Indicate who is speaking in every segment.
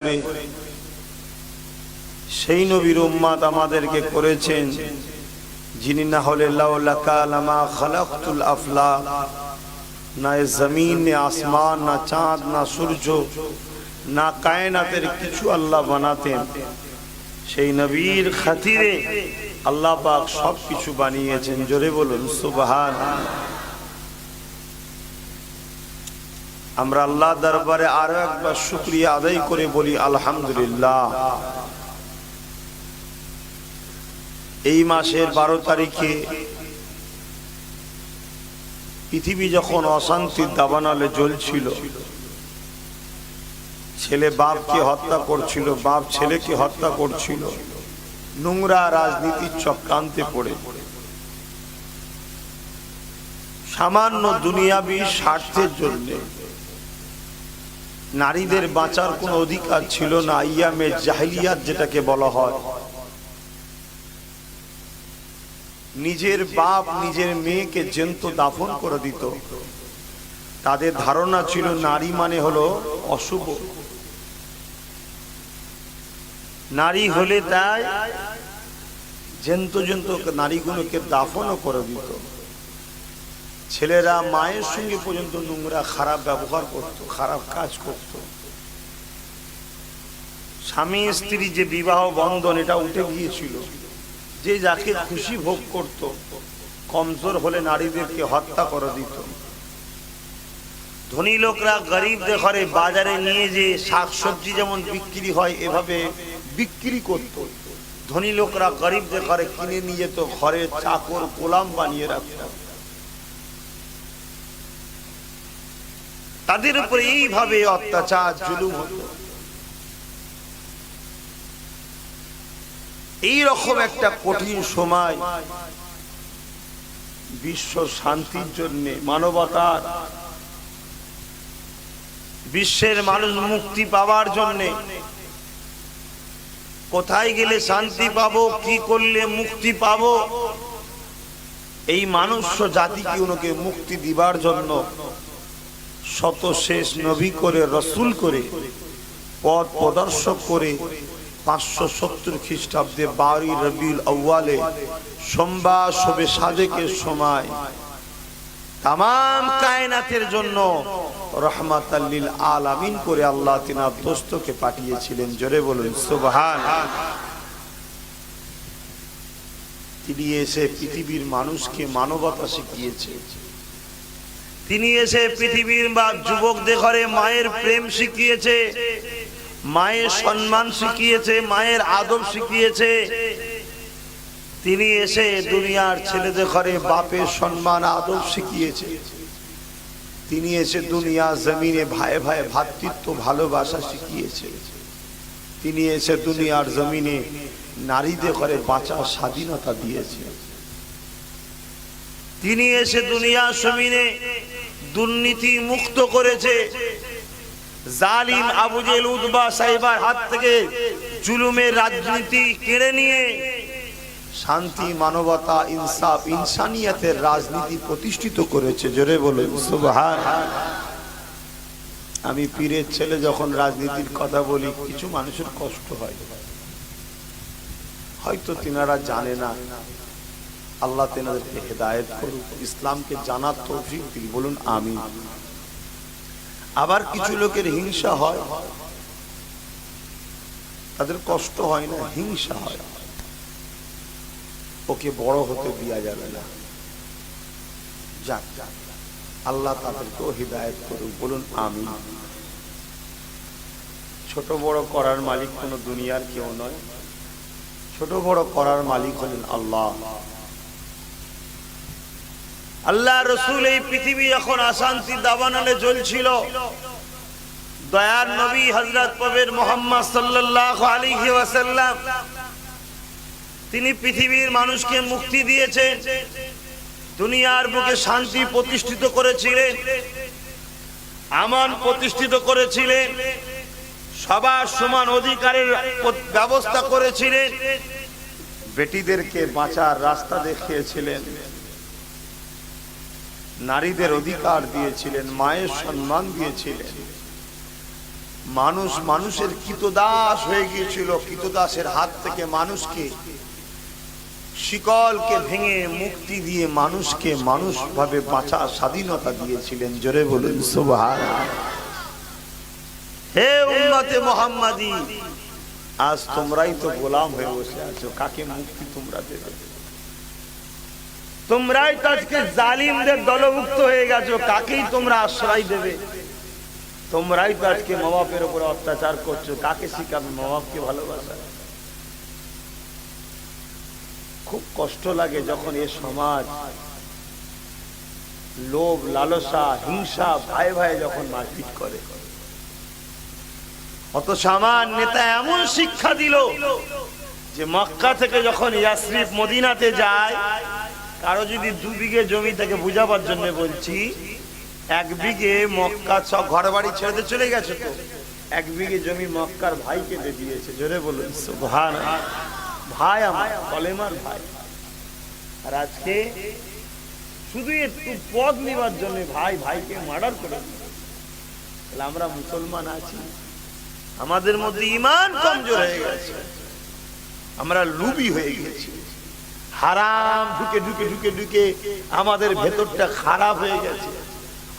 Speaker 1: করে সেই নবীর উম্মত আমাদেরকে করেছেন, যিনি না হলে লাউলাকা লামা খালাকতুল আফলাক, না জমিন, না আসমান, না চাঁদ, না সূর্য, না কায়নাতের কিছু আল্লাহ বানাতেন। সেই নবীর খাতিরে আল্লাহ পাক সব কিছু বানিয়েছেন। জোরে বলুন সুবহানাল্লাহ। আমরা আল্লাহ দরবারে আরো একবার শুকরিয়া আদায় করে বলি আলহামদুলিল্লাহ। এই মাসের 12 তারিখে পৃথিবী যখন অশান্তির দাবানলে জ্বলছিল, ছেলে বাপকে হত্যা করছিল, বাপ ছেলেকে হত্যা করছিল, নোংরা রাজনীতির চক্রান্তে পড়ে সামান্য দুনিয়াবি স্বার্থের জন্য নারীদের বাঁচার কোনো অধিকার ছিল না। আইয়ামে জাহিলিয়াত যেটাকে বলা হয়, নিজের বাপ নিজের মেয়েকে জ্যান্ত দাফন করে দিত। তাদের ধারণা ছিল নারী মানে হলো অশুভ, নারী হলে তাই জ্যান্ত জ্যান্ত নারীগুলোকে দাফনও করে দিত। ছেলেরা মায়ের সঙ্গে পর্যন্ত নোংরা খারাপ ব্যবহার করত, খারাপ কাজ করত। স্বামী স্ত্রী যে বিবাহ বন্ধন এটা উঠে গিয়েছিল, যে যাকে খুশি ভোগ করত। কমজোর হলে নারীদেরকে হত্যা করে দিত। ধনী লোকরা গরিবদের ঘরে বাজারে নিয়ে যে শাকসবজি যেমন বিক্রি হয় এভাবে বিক্রি করত। ধনী লোকরা গরিবদের ঘরে কিনে নিয়ে যেত, ঘরে চাকর গোলাম বানিয়ে রাখত। তাদের উপরে এইভাবে অত্যাচার জুলুম হতো। এইরকম একটা কঠিন সময় বিশ্ব শান্তির জন্য, মানবতার, বিশ্বের মানুষ মুক্তি পাওয়ার জন্য, কোথায় গেলে শান্তি পাবো, কি করলে মুক্তি পাবো, এই মানুষ জাতিকে ওনাকে মুক্তি দিবার জন্য শত শেষ নবী করে, রসুল করে, পথ প্রদর্শক করে 570 খ্রিস্টাব্দে 12 রবিউল আউয়ালে সোমবার শবে সাদেকের সময় তামাম কায়নাতের জন্য রহমাতাল লিল আলামিন করে আল্লাহ তিনার দোস্তকে পাঠিয়েছিলেন। জোরে বলুন সুবহানাল্লাহ। তিনি এসে পৃথিবীর মানুষকে মানবতা শিখিয়েছে। তিনি এসে পৃথিবীর বা যুবকদের ঘরে মায়ের প্রেম শিখিয়েছে, মায়ের সম্মান শিখিয়েছে, মায়ের আদব শিখিয়েছে। তিনি এসে দুনিয়ার ছেলেদের ঘরে বাপের সম্মান আদব শিখিয়েছে। তিনি এসে দুনিয়া জমিনে ভাই ভাই ভ্রাতৃত্ব ভালোবাসা শিখিয়েছে। তিনি এসে দুনিয়ার জমিনে নারীদের ঘরে বাঁচার স্বাধীনতা দিয়েছে। তিনি এসে দুনিয়ার জমিনে দুর্নীতি মুক্ত করেছে। জালিম আবু জেহেল উতবা সাহেবের হাত থেকে জুলুমের রাজনীতি কেড়ে নিয়ে শান্তি, মানবতা, ইনসাফ, ইনসানিয়তের রাজনীতি প্রতিষ্ঠিত করেছে। জোরে বলুন সুবহানাল্লাহ। আমি পীরের ছেলে যখন রাজনীতির কথা বলি, কিছু মানুষের কষ্ট হয়, হয়তো তিনারা জানে না। আল্লাহ তেনাদেরকে হেদায়েত করুক, ইসলামকে জানার তৌফিক দিন। বলুন আমিন। আবার কিছু লোকের হিংসা হয়, তাদের কষ্ট হয় না, হিংসা হয়। ওকে বড় হতে দেওয়া যাবে না। যাক, আল্লাহ তাদেরকেও হিদায়াত করুক। বলুন আমিন। ছোট বড় করার মালিক কোন দুনিয়ার কেউ নয়, ছোট বড় করার মালিক হলেন আল্লাহ। আল্লাহ রসুল এই পৃথিবী যখন অশান্তির দাবানলে জ্বলছিল, দয়ার নবী হযরত প্রভের মুহাম্মদ সাল্লাল্লাহু আলাইহি ওয়াসাল্লাম তিনি পৃথিবীর মানুষকে মুক্তি দিয়েছেন, দুনিয়ার বুকে শান্তি প্রতিষ্ঠিত করেছিলেন, আমান প্রতিষ্ঠিত করেছিলেন, সবার সমান অধিকারের ব্যবস্থা করেছিলেন, বেটিদেরকে বাঁচার রাস্তা দেখিয়েছিলেন, নারীদের অধিকার দিয়েছিলেন, মায়ের সম্মান দিয়েছিলেন, মানুষ মানুষের কৃতদাস হয়ে গিয়েছিল। কৃতদাসের হাত থেকে মানুষকে, শিকলকে ভেঙে মুক্তি দিয়ে মানুষকে মানুষ ভাবে বাঁচা স্বাধীনতা দিয়েছিলেন। জোরে বলুন সুবহানাল্লাহ। হে উম্মতে মুহাম্মাদি, আজ তোমরাই তো গোলাম হয়ে বসে আছো, কাকে মুক্তি তোমরা দেবে? তোমরাই তো আজকে জালিমদের দলভুক্ত হয়ে গেছো, কাকেই তোমরা আশ্রয় দেবে? তোমরাই তো আজকে মা বাপের উপরে অত্যাচার করছো, কাকে শিখাবে মা বাপকে ভালোবাসা? খুব কষ্ট লাগে যখন এ সমাজ লোভ, লালসা, হিংসা, ভাই ভাই যখন মারপিট করে। অথচ আমার নেতা এমন শিক্ষা দিল যে মক্কা থেকে যখন ইয়াসরিফ মদিনাতে যায়, কারো যদি 2 বিঘে জমি থেকে বুঝাবার জন্য বলছি, 1 বিঘে মক্কা, সব ঘর বাড়ি ছেড়ে চলে গেছে, তো 1 বিঘে জমি মক্কার ভাইকে দিয়ে দিয়েছে। জোরে বলুন সুবহানাল্লাহ। ভাই আমার, কলেমার ভাই। আর আজকে শুধু একটু পদ নেবার জন্য ভাই ভাইকে মার্ডার করে। তাহলে আমরা মুসলমান আছি, আমাদের মধ্যে ঈমান কমজোর হয়ে গেছে, আমরা লুবি হয়ে গেছি, হারাম ঢুকে ঢুকে ঢুকে ঢুকে আমাদের ভেতরটা খারাপ হয়ে গেছে।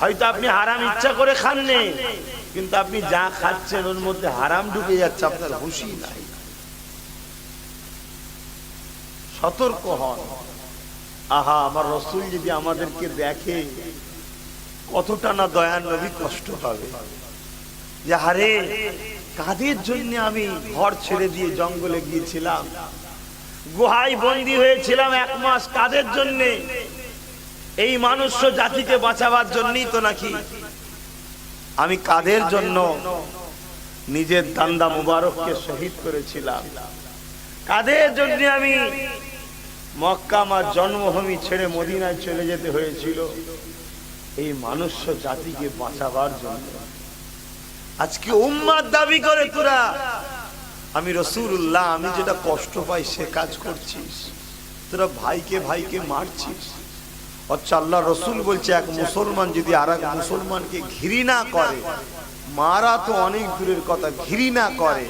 Speaker 1: হয়তো আপনি হারাম ইচ্ছা করে খাননি, কিন্তু আপনি যা খাচ্ছেন ওর মধ্যে হারাম ঢুকে যাচ্ছে, আপনার হুঁশই নাই। সতর্ক হন। আহা, আমার রাসূল যদি আমাদেরকে দেখে কতটা না দয়ার নবী কষ্ট হবে, যে আরে কাদের জন্য আমি ঘর ছেড়ে দিয়ে জঙ্গলে গিয়েছিলাম, গুহায় বন্দী হয়েছিলাম 1 মাস, কাদের জন্য? এই মানুষ জাতিকে বাঁচাবার জন্যই তো নাকি? আমি কাদের জন্য নিজের দান্দা মুবারককে শহীদ করেছিলাম? কাদের জন্য আমি মক্কা আমার জন্মভূমি ছেড়ে মদিনায় চলে যেতে হয়েছিল? এই মানুষ জাতিকে বাঁচাবার জন্য। আজকে উম্মাত দাবি করে তোরা আমি রাসূলুল্লাহ, আমি যেটা কষ্ট পাই সে কাজ করছিস, তোরা ভাইকে ভাইকে মারছিস। আচ্ছা, আল্লাহ রাসূল বলছে এক মুসলমান যদি আরেক মুসলমানকে ঘৃণা করে, মারা তো অনেক দূরের কথা, ঘৃণা করে,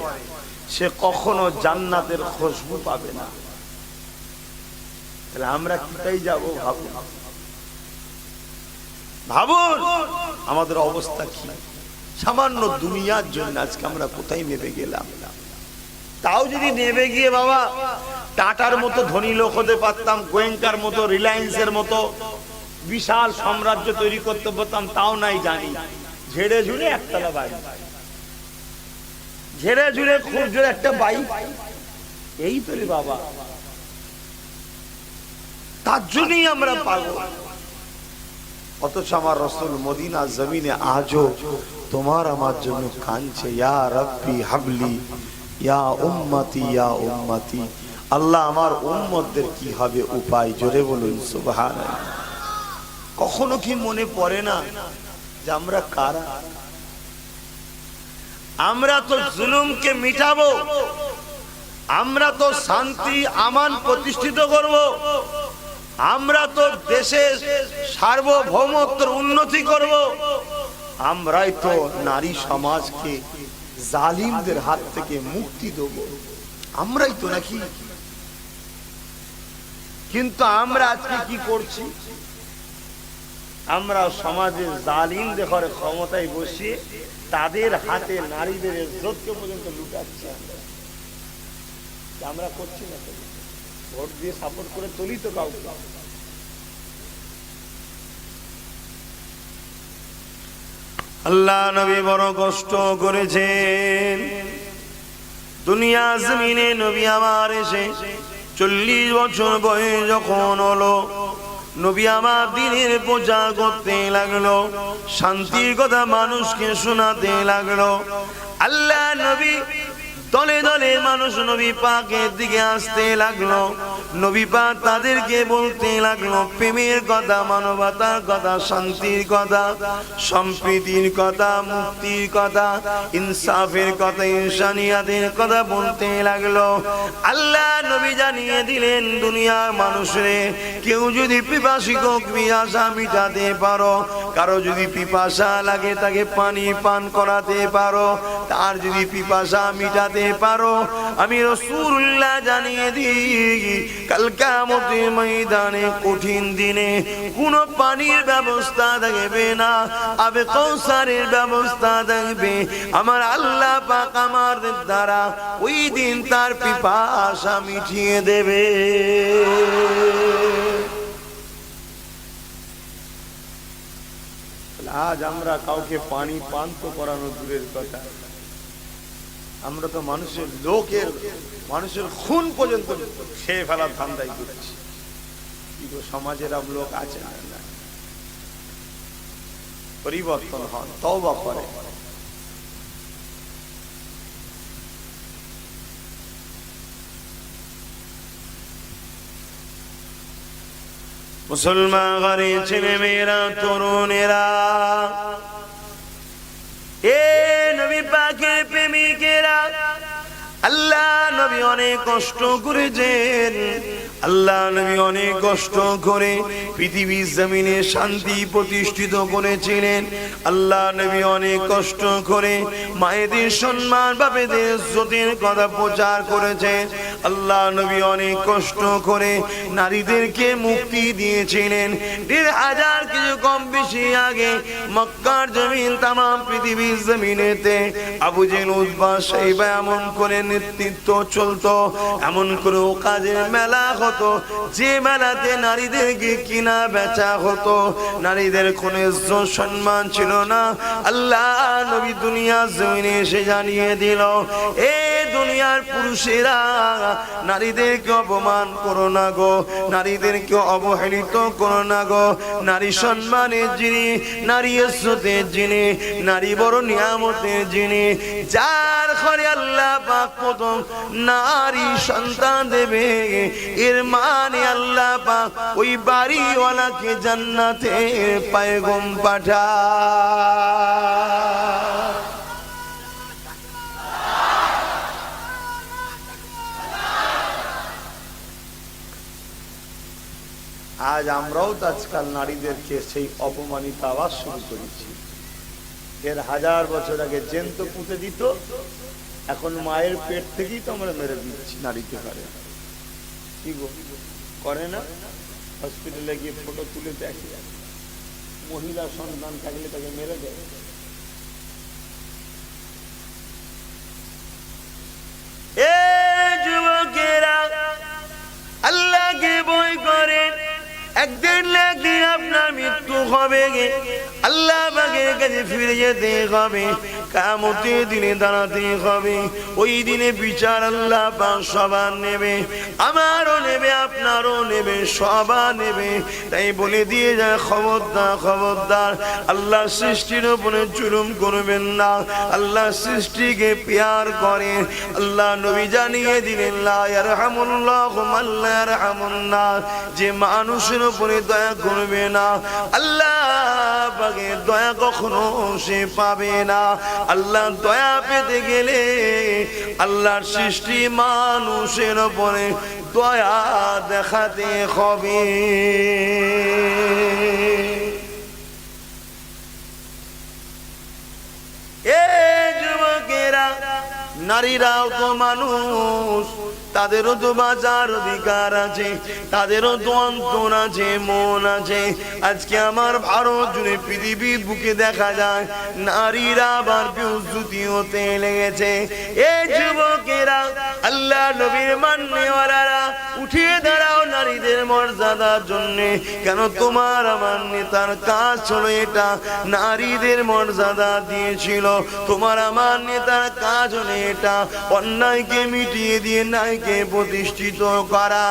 Speaker 1: সে কখনো জান্নাতের খুশবু পাবে না। তাহলে আমরা কোথায় যাব? ভাবুন, ভাবুন আমাদের অবস্থা কি। সামান্য দুনিয়ার জন্য আজকে আমরা কোথায় নেমে গেলাম। তাও যদি নেমে গিয়ে বাবা টাটার মতো ধনী লোক হতে পারতাম, গোয়েঙ্কার মতো, রিলায়েন্সের মতো বিশাল সাম্রাজ্য তৈরি করতে পারতাম, তাও নাই। জানি ঝেড়ে ঝুড়ে একতলা বাড়ি, ঝেড়ে ঝুড়ে খুব জোরে একটা বাইক, এই তো রে বাবা। তার জন্যই আমরা পাগল। অথচ আমার রাসূল মদিনা জমিনে আজও তোমার আমার জন্য কাঁদছে, ইয়া রাব্বি হাবলি ইয়া উম্মতি ইয়া উম্মতি। আল্লাহ, আমার উম্মতদের কি হবে উপায়? জোরে বলুন সুবহানাল্লাহ। কখনো কি মনে পড়ে না যে আমরা কারা? আমরা তো জুলুমকে মিটাবো, আমরা তো শান্তি আমান প্রতিষ্ঠিত করব, আমরা তো দেশের সার্বভৌমত্বের উন্নতি করব, আমরাই তো নারী সমাজকে জালিমদের হাত থেকে মুক্তি দেব, আমরাই তো নাকি? কিন্তু আমরা আজকে কি করছি? আমরা সমাজের জালিমদের ঘরে ক্ষমতায় বসিয়ে তাদের হাতে নারীদের ইজ্জতকে পর্যন্ত লুটাচ্ছি। আমরা করছি না, ভোট দিয়ে সাপোর্ট করে তুলি তো কাউকে। আল্লাহ নবী বড় কষ্ট করেছেন। দুনিয়া জমিনে নবী আমার এসে 40 বছর বয়স যখন হলো, নবী আমার দ্বীনের প্রচার করতে লাগলো, শান্তির কথা মানুষকে শোনাতে লাগলো। আল্লাহ নবী দলে দলে মানুষ নবী পাকের দিকে আসতে লাগলো। নবী পাক তাদেরকে বলতে লাগলো প্রেমের কথা, মানবতার কথা, শান্তির কথা, সম্প্রীতির কথা, মুক্তির কথা, ইনসাফের কথা, ইনসানিয়াতের কথা বলতে লাগলো। আল্লাহ নবী জানিয়ে দিলেন দুনিয়ার মানুষরে কেউ যদি পিপাসিক পিয়াসা মিটাতে পারো, কারো যদি পিপাসা লাগে তাকে পানি পান করাতে পারো, তার যদি পিপাসা মিটাতে পারো, আমি রাসূলুল্লাহ জানিয়ে দিই কাল কিয়ামতের ময়দানে কঠিন দিনে কোনো পানির ব্যবস্থা থাকবে না, আবে কৌসারের ব্যবস্থা থাকবে আমার আল্লাহ পাক আমার দ্বারা, ওই দিন তার পিপাসা মিটিয়ে দেবে। আজ আমরা কাউকে পানি পান তো করানো দূরের কথা, আমরা তো মানুষের খুন পর্যন্ত খেয়ে ফেলার ধান্দাই করছি। সমাজের লোক আছে না, পরিবর্তন হন, তওবা করে। মুসলমান ঘরের ছেলে মেয়েরা, তরুণেরা, এ নবী পাকের প্রেমিকেরা, আল্লাহ নবী অনেক কষ্ট করেছেন, আল্লাহ নবী অনেক কষ্ট করে পৃথিবীর জমিনে শান্তি প্রতিষ্ঠিত করেছিলেন। আল্লাহ নবী অনেক কষ্ট করে মায়েদের সম্মান, বাপেদের ইজ্জতের কথা প্রচার করেছেন। আল্লাহ নবী অনেক কষ্ট করে নারীদেরকে মুক্তি দিয়েছিলেন। ১,৫০০ কিছু কম বেশি আগে মক্কার জমিন, তামাম পৃথিবীর জমিনেতে আবু জেহেল, উতবা, সাইবা এমন করে নেতৃত্ব চলতো, এমন করে কাজের মেলা হতো, যে মেলাতে নারীদেরকে কিনা বেচা হতো, নারীদের কোনো ইজ্জত সম্মান ছিল না। আল্লাহ নবী দুনিয়া জমিনে এসে জানিয়ে দিল, এই দুনিয়ার পুরুষেরা নারীদেরকে অপমান করো না গো, নারীদেরকে অবহেলিত করো না গো। নারী সম্মানের যিনি, নারী ইজ্জতের যিনি, নারী বড় নিয়ামতের যিনি, যার ঘরে আল্লাহ পাক প্রথম নারী সন্তান দেবে, এর মানে আল্লাহ পাক ওই বাড়িওয়ালাকে জান্নাতে পয়গম পাঠায়। আজ আমরাও তো আজকাল নারীদেরকে সেই অপমানিত আওয়াজ শুরু করেছি। ১,৫০০ বছর আগে জ্যান্ত পুঁতে দিত, এখন মায়ের পেট থেকেই তো আমরা মেরে দিচ্ছি নারীকে। পারে কি গো, করে না? হসপিটালে গিয়ে ফটো তুলে দেখে, মহিলা সন্তান থাকলে তাকে মেরে দেয়। এই যুবকেরা, আল্লাহকে ভয় করেন, একদিন না একদিন আপনার মৃত্যু হবে, আল্লাহ পাকের কাছে ফিরে যেতে হবে, কিয়ামতের দিনে দাঁড়াতে হবে। ওই দিনে বিচার আল্লাহ পাক সবার নেবে, আমারও নেবে, আপনারও নেবে, সবার নেবে। তাই বলে দিয়ে যায়, খবরদার খবরদার, আল্লাহ সৃষ্টির উপরে জুলুম করবেন না। আল্লাহ সৃষ্টিকে প্যার করেন। আল্লাহ নবী জানিয়ে দিলেন, লা ইয়ারহামুল্লাহু মান লা ইয়ারহামুন নাস, যে মানুষের উপরে দয়া করবে না, আল্লাহ পাকের দয়া কখনো সে পাবে না। আল্লাহ দয়া পেতে গেলে আল্লাহর সৃষ্টি মানুষের উপরে দয়া দেখাতে হবে। এ যুবকেরা, নারীরাও তো মানুষ, তাদেরও তো বাঁচার অধিকার আছে, তাদেরও তো অন্তর আছে, মন আছে। আজকে আমার ভারত জুড়ে, পৃথিবীর বুকে দেখা যায় নারীরা আবার বেউজ্জতি হতে লেগেছে। এই যুবকেরা, আল্লাহ নবীর মান্যওয়ালারা, উঠিয়ে দাঁড়াও নারীদের মর্যাদার জন্য। কেন? তোমার আমার নেতার কাজ হলো এটা, নারীদের মর্যাদা দিয়েছিল। তোমার আমার নেতার কাজ হলো এটা, অন্যায়কে মিটিয়ে দিয়ে নাইকে প্রতিষ্ঠিত করা।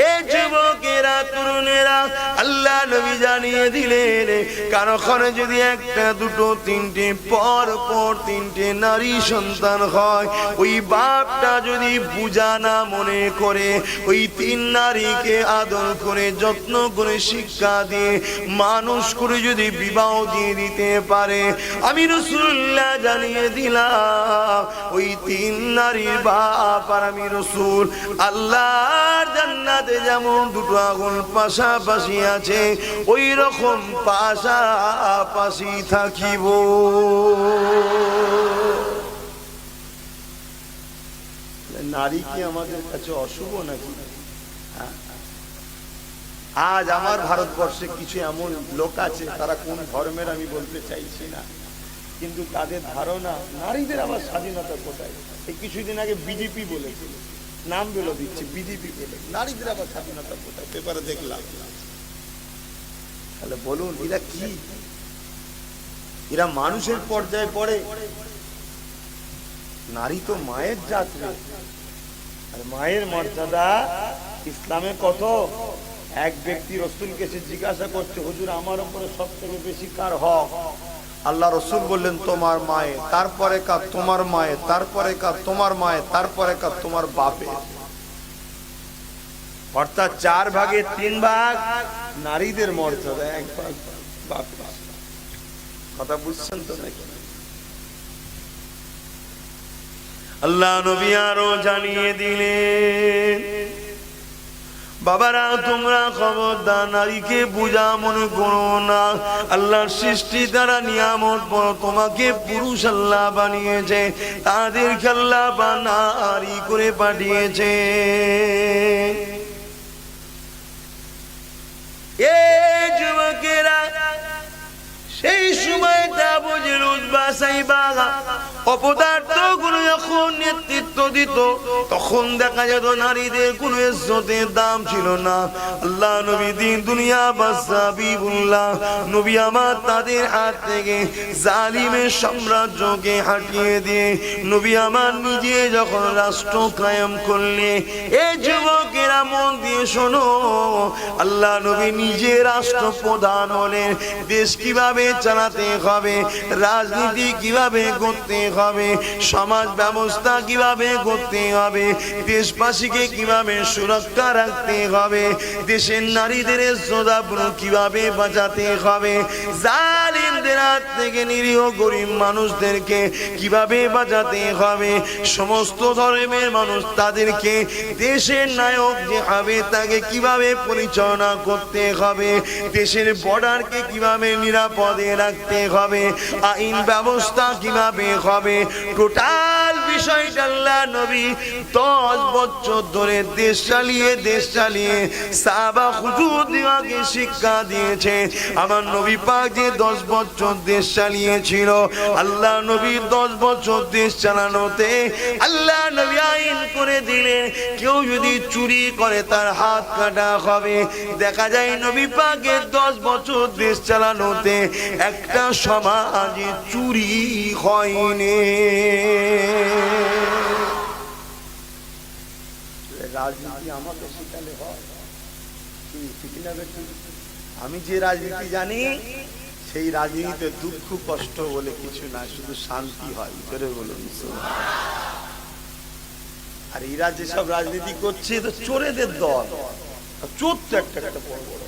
Speaker 1: এই যুবকেরা, তরুণেরা, আল্লাহ নবী জানিয়ে দিলেন, কারো ঘরে যদি একটা, দুটো, তিনটে, পর পর তিনটে নারী সন্তান হয়, ওই বাপটা যদি বুঝা না মনে করে ওই তিন নারীকে আদর করে যত্ন করে শিক্ষা দিয়ে মানুষ করে যদি বিবাহ দিয়ে দিতে পারে, আমি রাসূলুল্লাহ জানিয়ে দিলাম ওই তিন নারীর বাপ আর আমি রাসূল আল্লাহর জান্নাতে যেমন দুটো আগুন পাশাপাশি আছে ওই রকম পাশাপাশি থাকিব। নারী কি আমাদের কাছে অশুভ নাকি? আজ আমার ভারতবর্ষে কিছু এমন লোক আছে, তারা কোন ধর্মের আমি বলতে চাইছি না, কিন্তু তাদের ধারণা নারীদের আবার স্বাধীনতা কোথায়। এই কিছুদিন আগে বিজেপি বলেছে, নাম বলে দিচ্ছে বিজেপি বলে, নারীদের আবার স্বাধীনতা কোথায়, পেপারে দেখলাম। তাহলে বলুন এরা কি? এরা মানুষের পর্যায়ে পড়ে? নারী তো মায়ের জাত, আর মায়ের মর্যাদা ইসলামে কত? এক ব্যক্তি রাসূলকে এসে জিজ্ঞাসা করছে, হুজুর আমার উপরে সব থেকে বেশি কার হক? আল্লাহ রাসূল বললেন তোমার মায়ের, তারপরে কার তোমার মায়ের, তারপরে কার তোমার মায়ের, তারপরে কার তোমার বাপের। অর্থাৎ 4 ভাগে 3 ভাগ নারীদের মর্যাদা, 1 ভাগ বাপের। কথা বুঝছেন তো নাকি? আল্লাহ নবী আরো জানিয়ে দিলেন, বাবারা তোমরা খবরদার নারীকে বোঝা মনে করো না। আল্লাহর সৃষ্টি দ্বারা নিয়ামত বড়, তোমাকে পুরুষ আল্লাহ বানিয়েছে, তাদেরকে আল্লাহ নারী করে পাঠিয়েছে। এই যুবকেরা সেই সময়টা বুঝে অপদার্থ গুলো যখন নেতৃত্ব দিত, তখন দেখা যেত নারীদের কোন ইজ্জতের দাম ছিল না। আল্লাহ নবী দিন দুনিয়া বাসাবিবুল্লাহ নবী আমার তাদের হাত থেকে জালিমের সাম্রাজ্যকে হাটিয়ে দিয়ে নবী আমার নিজে যখন রাষ্ট্র কায়েম করলে, এই যুবকেরা মন দিয়ে শোনো, আল্লাহ নবী নিজে রাষ্ট্রপ্রধান হলেন। দেশ কিভাবে চালাতে হবে, রাজনীতি কিভাবে করতে হবে, সমাজ ব্যবস্থা কিভাবে করতে হবে, দেশবাসীকে কিভাবে সুরক্ষা রাখতে হবে, দেশের নারীদের ইজ্জত কিভাবে বাঁচাতে হবে, জালিমদের হাত থেকে নিরীহ গরিব মানুষদেরকে কিভাবে বাঁচাতে হবে, সমস্ত ধর্মের মানুষ তাদেরকে দেশের নায়ক যে হবে তাকে কিভাবে পরিচালনা করতে হবে, দেশের বর্ডারকে কিভাবে নিরাপদে রাখতে হবে, আইন ব্যবস্থা কিভাবে হবে, টোটাল বিষয়টা আল্লাহ নবী 10 বছর ধরে দেশ চালিয়ে সাহাবা হুজুরদেরকে শিক্ষা দিয়েছে। আমার নবী পাক যে 10 বছর দেশ চালিয়েছিল, আল্লাহ নবী 10 বছর দেশ চালানোতে আল্লাহ নবী আইন করে দিলেন, কেউ যদি চুরি করে তার হাত কাটা হবে। দেখা যায় নবী পাকের 10 বছর দেশ চালানোতে একটা সমাজে চুরি হয়নি। রাজনীতি আমাকে শিখালে হয়? আমি যে রাজনীতি জানি সেই রাজনীতিতে দুঃখ কষ্ট বলে কিছু না, শুধু শান্তি হয়। করে বলুন। আর এরা যেসব রাজনীতি করছে তো চোরেদের দল, চোর তো একটা বড় বড়,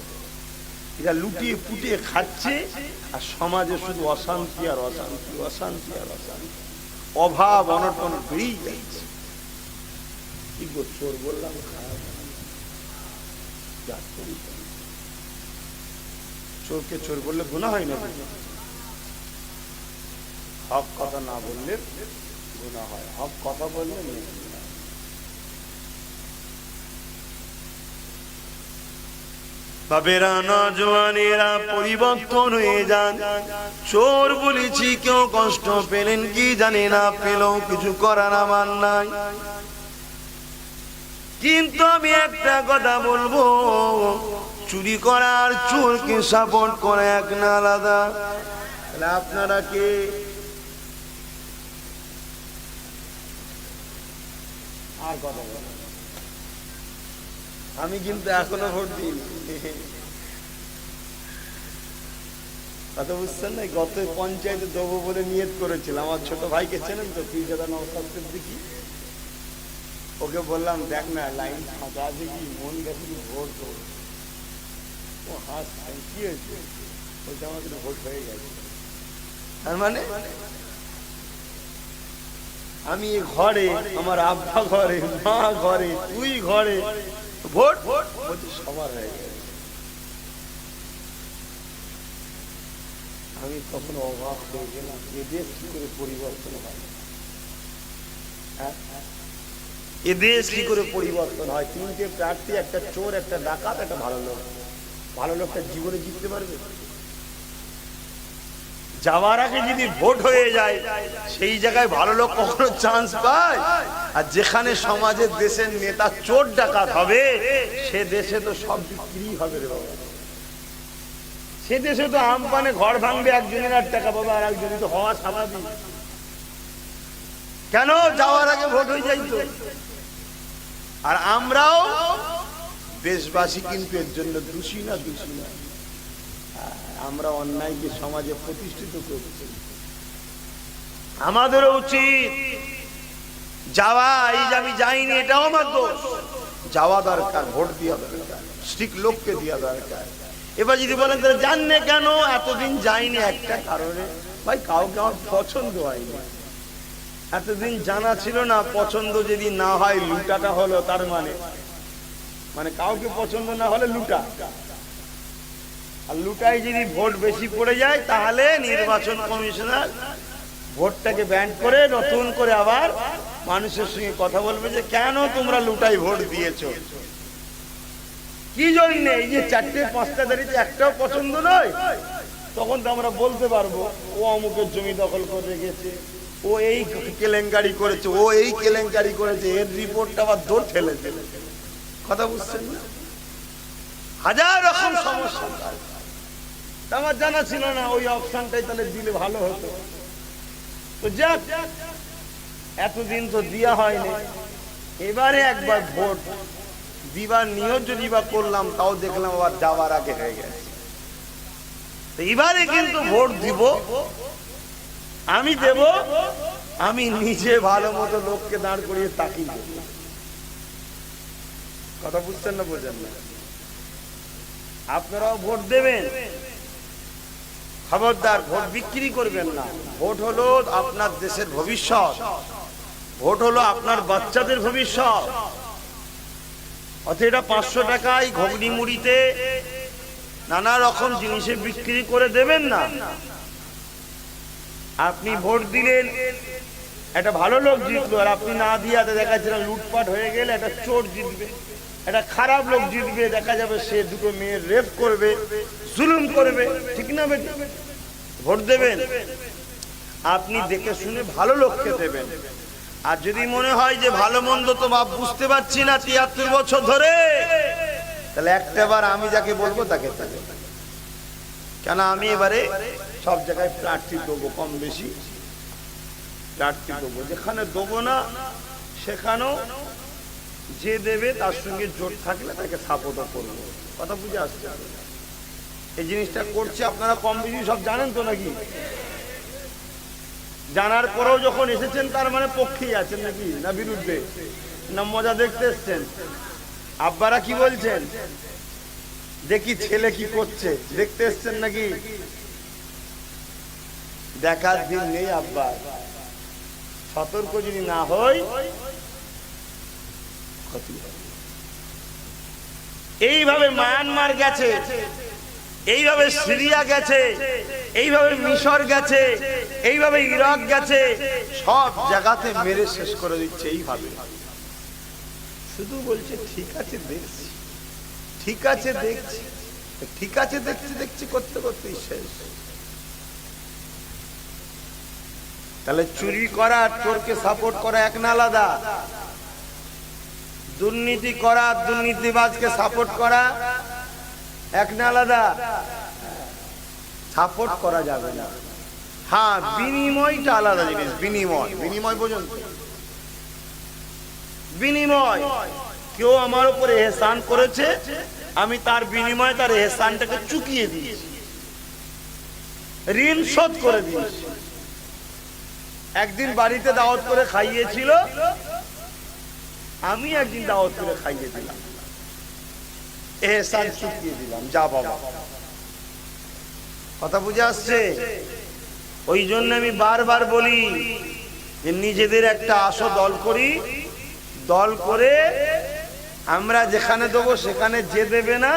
Speaker 1: এরা লুটিয়ে পুটিয়ে খাচ্ছে, আর সমাজে শুধু অশান্তি আর অশান্তি, অশান্তি আর অশান্তি, অভাব অনটন বেড়েই যাচ্ছে। কি গো চোর বললাম, চোরকে চোর বললে গুনাহ হয় না? হক কথা না বললে গুনাহ হয়, হক কথা বললে নেকি। বাবেরা নওজওয়ানেরা পরিবর্তন হয়ে যান। চোর বলেছি, কেউ কষ্ট পেলেন কি জানি না, পেলেও কিছু করার আমার নাই। কিন্তু আমি একটা কথা বলবো, চুরি করার চোরকে সাপোর্ট করে এক না আলাদা। আপনারা কে? আর কথা বলেন। আমি কিন্তু এখনো ভোট দিইনি। কথা বুঝছেন না? গত পঞ্চায়েতে দেবো বলে নিয়ত করেছিলাম। আমার ছোট ভাইকে চেনেন তো, পীরজাদা নওশাদ সিদ্দিকী? ওকে বললাম দেখ না লাইন ফাঁকা আছে কি, মন গেছে কি ভোট করো। ও হাসছে, কি হয়েছে? বলছে আমাদের ভোট হয়ে গেছে। তার মানে আমি ঘরে, আমার আব্বা ঘরে, মা ঘরে, তুই ঘরে, ভোট বলছে সবার হয়ে গেছে। আমি তখন অবাক হয়ে গেলাম, এ দেশ কি করে পরিবর্তন হয়? এ দেশ কি করে পরিবর্তন হয়? তিনটে প্রার্থী, একটা চোর, একটা ডাকাত, একটা ভালো লোক। ভালো লোকটা জীবনে জিততে পারবে? যাওয়ার আগে যদি ভোট হয়ে যায় সেই জায়গায় ভালো লোক কখনো চান্স পায়? আর যেখানে সমাজের দেশের নেতা চোর ডাকাত হবে সে দেশে তো সব বিক্রি হবে রে বাবা। সে দেশে তো আমপানে ঘর ভাঙবে, একজনের 8 টাকা পাবে আর একজনের তো হওয়া স্বাভাবিক। কেন? যাওয়ার আগে ভোট হয়ে যায় তো। আর আমরাও দেশবাসী কিন্তু এর জন্য দোষী না, দোষী না। আমরা অন্যায়কে সমাজে প্রতিষ্ঠিত করছি। আমাদেরও উচিত যাওয়া। এই যে আমি যাইনি এটাও আমার দোষ, যাওয়া দরকার, ভোট দেওয়া দরকার, ঠিক লোককে দেওয়া দরকার। এবার যদি বলেন তাহলে জাননে কেন এতদিন যাইনি? একটা কারণে ভাই, কাউকে আমার পছন্দ হয়নি। এতদিন জানা ছিল না পছন্দ যদি না হয় লুটাটা হলো, তার মানে কাউকে পছন্দ না হলে লুটা। আর লুটায় যদি ভোট বেশি পড়ে যায় তাহলে নির্বাচন কমিশনার ভোটটাকে ব্যান্ড করে নতুন করে আবার মানুষের সঙ্গে কথা বলবে যে কেন তোমরা লুটাই ভোট দিয়েছো, কি জন্য? এই যে 4টে 5টা দাঁড়িয়ে একটাও পছন্দ নয়, তখন তো আমরা বলতে পারবো ও অমুকের জমি দখল করে গেছে, ও এই কেলেঙ্কারি করেছে, ও এই কেলেঙ্কারি করেছে, এর রিপোর্টটা আবার দৌড় ঠেলে ফেলে। কথা বুঝছেন না? হাজার রকম সমস্যা। আমার জানা ছিল না ওই অপশনটাই তাহলে দিলে ভালো হতো। তো যাক, এতদিন তো দেওয়া হয়নি, এবারে একবার ভোট দিবার নিয়ত যদি বা করলাম তাও দেখলাম আবার যাওয়ার আগে হয়ে গেছে। এবারে কিন্তু ভোট দিব, আমি দেব, আমি নিজে ভালো মতো লোককে দাঁড় করিয়ে তাকিয়ে দেব। কথা বুঝছেন না? বোঝেন না? আপনারাও ভোট দেবেন, খবরদার ভোট বিক্রি করবেন না। ভোট হলো আপনার দেশের ভবিষ্যৎ, ভোট হলো আপনার বাচ্চাদের ভবিষ্যৎ। অথচ এটা 500 টাকায় ঘুগনি মুড়িতে নানা রকম জিনিসে বিক্রি করে দেবেন না। আপনি ভোট দিলেন, একটা ভালো লোক জিতলো, আর আপনি না দিয়ে দেখা যাচ্ছে লুটপাট হয়ে গেলে একটা চোর জিতবে, একটা খারাপ লোক জিতবে, দেখা যাবে সে 2টো মেয়ের রেপ করবে, জুলুম করবে। ঠিক না বেটা? ভোট দেবেন আপনি দেখে শুনে ভালো লোককে দেবেন। আর যদি মনে হয় যে ভালো মন্দ তো বাপ বুঝতে পারছি না 73 বছর ধরে, তাহলে একটাবার আমি যাকে বলবো তাকে দেবেন। কেন আমি এবারে সব জায়গায় প্রার্থী দেবো, কম বেশি প্রার্থী দেবো। যেখানে দেবো না সেখানেও যে দেবে তার সঙ্গে জোট থাকলে তাকে সাপোর্টও করবো। কথা বুঝে আসছে? এই জিনিসটা করছে, আপনারা কম বেশি সব জানেন তো নাকি? জানার পরেও যখন এসেছেন তার মানে পক্ষেই আছেন নাকি, না বিরুদ্ধে, না মজা দেখতে এসছেন? আব্বারা কি বলছেন দেখি ছেলে কি করছে দেখতে এসছেন নাকি? দেখার দিন নেই আব্বা, সতর্ক যদি না হই ক্ষতি হবে। এইভাবে মায়ানমার গেছে, এইভাবে সিরিয়া গেছে, এইভাবে মিশর গেছে, এইভাবে ইরাক গেছে, সব জায়গাতে মেরে শেষ করে দিচ্ছে এইভাবে। শুধু বলছে ঠিক আছে দেখছি, ঠিক আছে দেখছি, ঠিক আছে দেখছি দেখছি করতে করতেই শেষ। তাহলে চুরি করা, চোরকে সাপোর্ট করা এক না আলাদা, দুর্নীতি করা, দুর্নীতিবাজকে সাপোর্ট করা এক না আলাদা। সাপোর্ট করা যাবে না, হ্যাঁ বিনিময়টা আলাদা জিনিস। বিনিময়, বিনিময় বোঝেন তো? বিনিময়, কেউ আমার উপরে এহসান করেছে, আমি তার বিনিময়ে তার এহসানটাকে চুকিয়ে দিয়েছি, ঋণ শোধ করে দিয়েছি। একদিন বাড়িতে দাওয়াত করে খাইয়েছিল, আমি একদিন দাওয়াত করে খাইয়ে দিলাম, এহসান চুকিয়ে দিলাম, যা বাবা। কথা বুঝে আসছে? ওই জন্য আমি বারবার বলি যে নিজেদের একটা আসো দল করি, দল করে আমরা যেখানে দেবো সেখানে যে দেবে না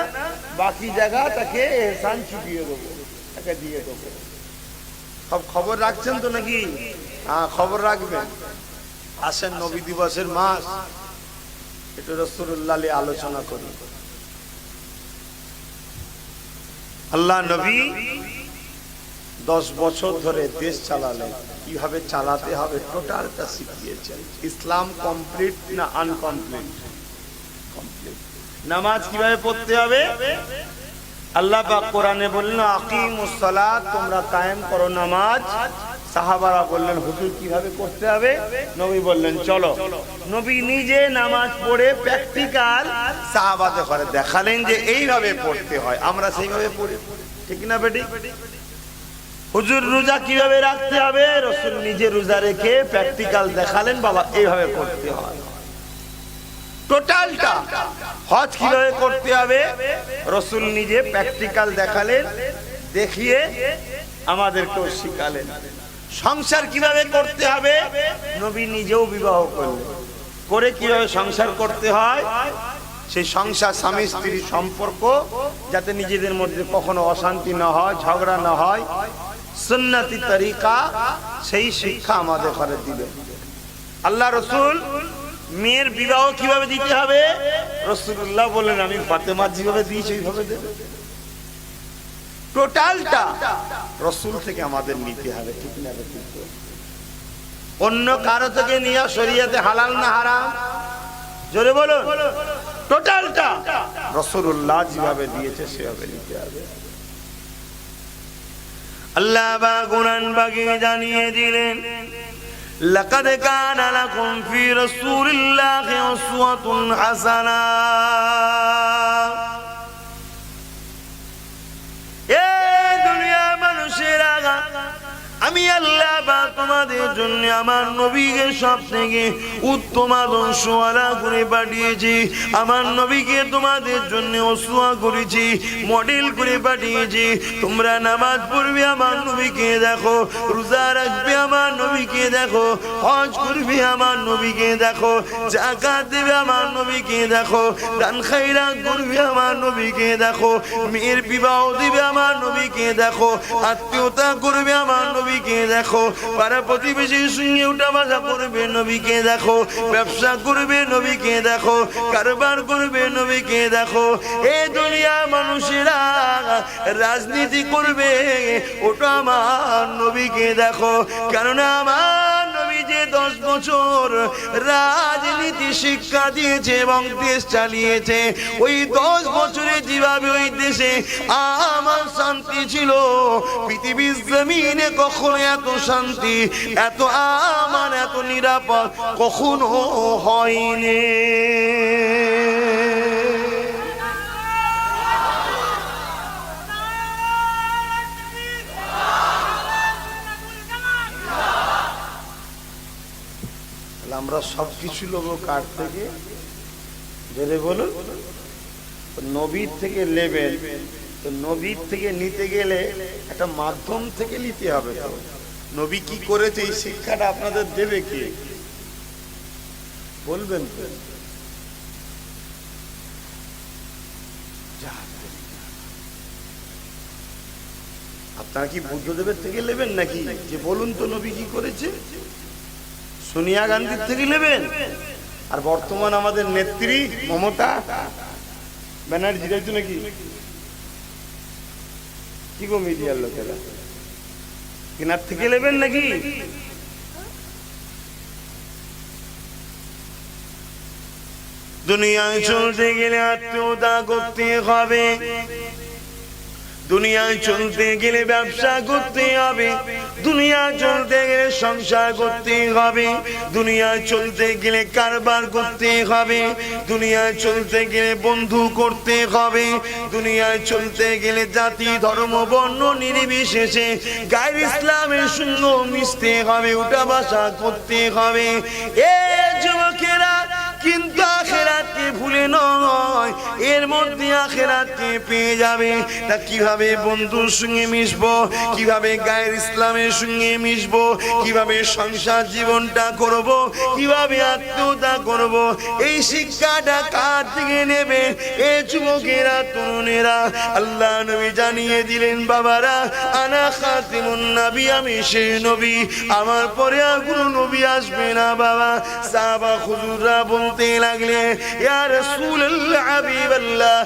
Speaker 1: বাকি জায়গা তাকে এহসান চুকিয়ে দেবো, তাকে দিয়ে দেবো। সব খবর রাখছেন তো নাকি? হ্যাঁ, খবর রাখবেন। আসেন নবী দিবসের মাস, একটু রাসূলুল্লাহ নিয়ে আলোচনা করি। আল্লাহ নবী 10 বছর ধরে দেশ চালালেন, কিভাবে চালাতে হবে টোটালটা শিখিয়েছেন। ইসলাম কমপ্লিট না আনকমপ্লিট? কমপ্লিট। নামাজ কিভাবে পড়তে হবে? আল্লাহ পাক কোরআনে বললেন আকিমুস সালাত, তোমরা কায়েম করো নামাজ। সাহাবারা বললেন হুজুর কিভাবে করতে হবে? নবী বললেন চলো। নবী নিজে নামাজ পড়ে প্র্যাকটিক্যাল সাহাবাদের করে দেখালেন যে এইভাবে পড়তে হয়, আমরা সেইভাবে পড়ি। ঠিক না বেটি? হুজুর রোজা কিভাবে রাখতে হবে? রাসূল নিজে রোজা রেখে প্র্যাকটিক্যাল দেখালেন, বাবা এইভাবে করতে হয় টোটালটা। হজ কিভাবে করতে হবে? রাসূল নিজে প্র্যাকটিক্যাল দেখালেন, দেখিয়ে আমাদেরকেও শিখালেন। সংসার কিভাবে করতে হবে? নবী নিজেও বিবাহ করলেন, করে কিভাবে সংসার করতে হয়, সেই সংসার স্বামী স্ত্রীর সম্পর্ক যাতে নিজেদের মধ্যে কখনো অশান্তি না হয়, ঝগড়া না হয়, সুন্নতি তরিকা, সেই শিক্ষা আমাদের ঘরে দিবেন। আল্লাহ রাসূল মেয়ের বিবাহ কিভাবে দিতে হবে? রাসূলুল্লাহ বলেন আমি ফাতেমা যেভাবে দিয়েছি ওইভাবে দেব। টোটালটা রাসূল থেকে আমাদের নিতে হবে। ঠিক না? অন্য কারো থেকে নিয়ে শরীয়তে হালাল না হারাম? জোরে বলো। টোটালটা রাসূলুল্লাহ যেভাবে দিয়েছে সেভাবে নিতে হবে। আল্লাহ বা কুরআন বাগে জানিয়ে দিলেন লাকাদ কানা লাকুম ফি রাসূলিল্লাহি উসওয়াতুন হাসানাহ। এ দুনিয়ার মানুষেরা, আমি আল্লাহ বা তোমাদের জন্য আমার নবীকে সবথেকে উত্তম আদর্শওয়ালা করে পাঠিয়েছি। আমার নবীকে তোমাদের জন্য উসওয়া করেছি, মডেল করে পাঠিয়েছি। তোমরা নামাজ পড়বে আমার নবীকে দেখো, রোজা রাখবে আমার নবীকে দেখো, হজ করবে আমার নবীকে দেখো, যাকাত দেবে আমার নবীকে দেখো, দান খায়রাত করবে আমার নবীকে দেখো, মেয়ের বিবাহ দিবে আমার নবীকে দেখো, আত্মীয়তা করবে আমার নবীকে দেখো, পাড়া প্রতিবেশীর সঙ্গে উঠা বসা করবে নবীকে দেখো, ব্যবসা করবে নবীকে দেখো, কারবার করবে নবীকে দেখো। এই দুনিয়া মানুষেরা রাজনীতি করবে, ওটা আমার নবীকে দেখো। কারণ আমার নবী যে 10 বছর রাজনীতি শিক্ষা দিয়েছে এবং দেশ চালিয়েছে, ওই 10 বছরে যেভাবে ওই দেশে আমার শান্তি ছিল, পৃথিবীর জমিনে কখনো এত শান্তি, এত আমান, এত নিরাপদ কখনো হয়নি। আমরা সবকিছু লোক কার থেকে? জেনে বলুন। নবীর থেকে নেবেন, তো নবীর থেকে নিতে গেলে একটা মাধ্যম থেকে নিতে হবে। তো নবী কি করেছে এই শিক্ষাটা আপনাদের দেবে কে? বলবেন তো? আপনারা কি বুদ্ধদেবের থেকে নেবেন নাকি? যে বলুন তো নবী কি করেছে? সোনিয়া গান্ধীর থেকে নেবেন? আর বর্তমান আমাদের নেত্রী মমতা ব্যানার্জির একটু নাকি কি গো মিডিয়ার লোকেরা কিনার থেকে নেবেন নাকি? দুনিয়ায় চলতে গেলে আত্মীয়তা করতে হবে, দুনিয়ায় চলতে গেলে ব্যবসা করতে হবে, দুনিয়া চলতে গেলে সংসার করতে হবে, দুনিয়া চলতে গেলে কারবার করতে হবে, দুনিয়া চলতে গেলে বন্ধু করতে হবে, দুনিয়া চলতে গেলে জাতি ধর্ম বর্ণ নির্বিশেষে গায়ের ইসলামের সঙ্গে মিশতে হবে, উঠা বসা করতে হবে। এ যুবকেরা, কিন্তু মধ্যে আখিরাতকে পেয়ে যাবে। তা কিভাবে বন্ধুর সঙ্গে মিশবো, কিভাবে গায়ের ইসলামের সঙ্গে মিশবো, কিভাবে সংসার জীবনটা করব, কিভাবে আত্মীয়তা করব, এই শিক্ষাটা কার থেকে নেবে? এই যুবকেরা, তরুণেরা। আল্লাহ নবী জানিয়ে দিলেন, বাবারা, আনা খাতিমুন নবী, আমি সেই নবী, আমার পরে আর কোনো নবী আসবে না। বাবা, সাহাবা হুজুররা বলতে লাগলেন, ইয়া রাসূলুল্লাহ, হাবিবাল্লাহ,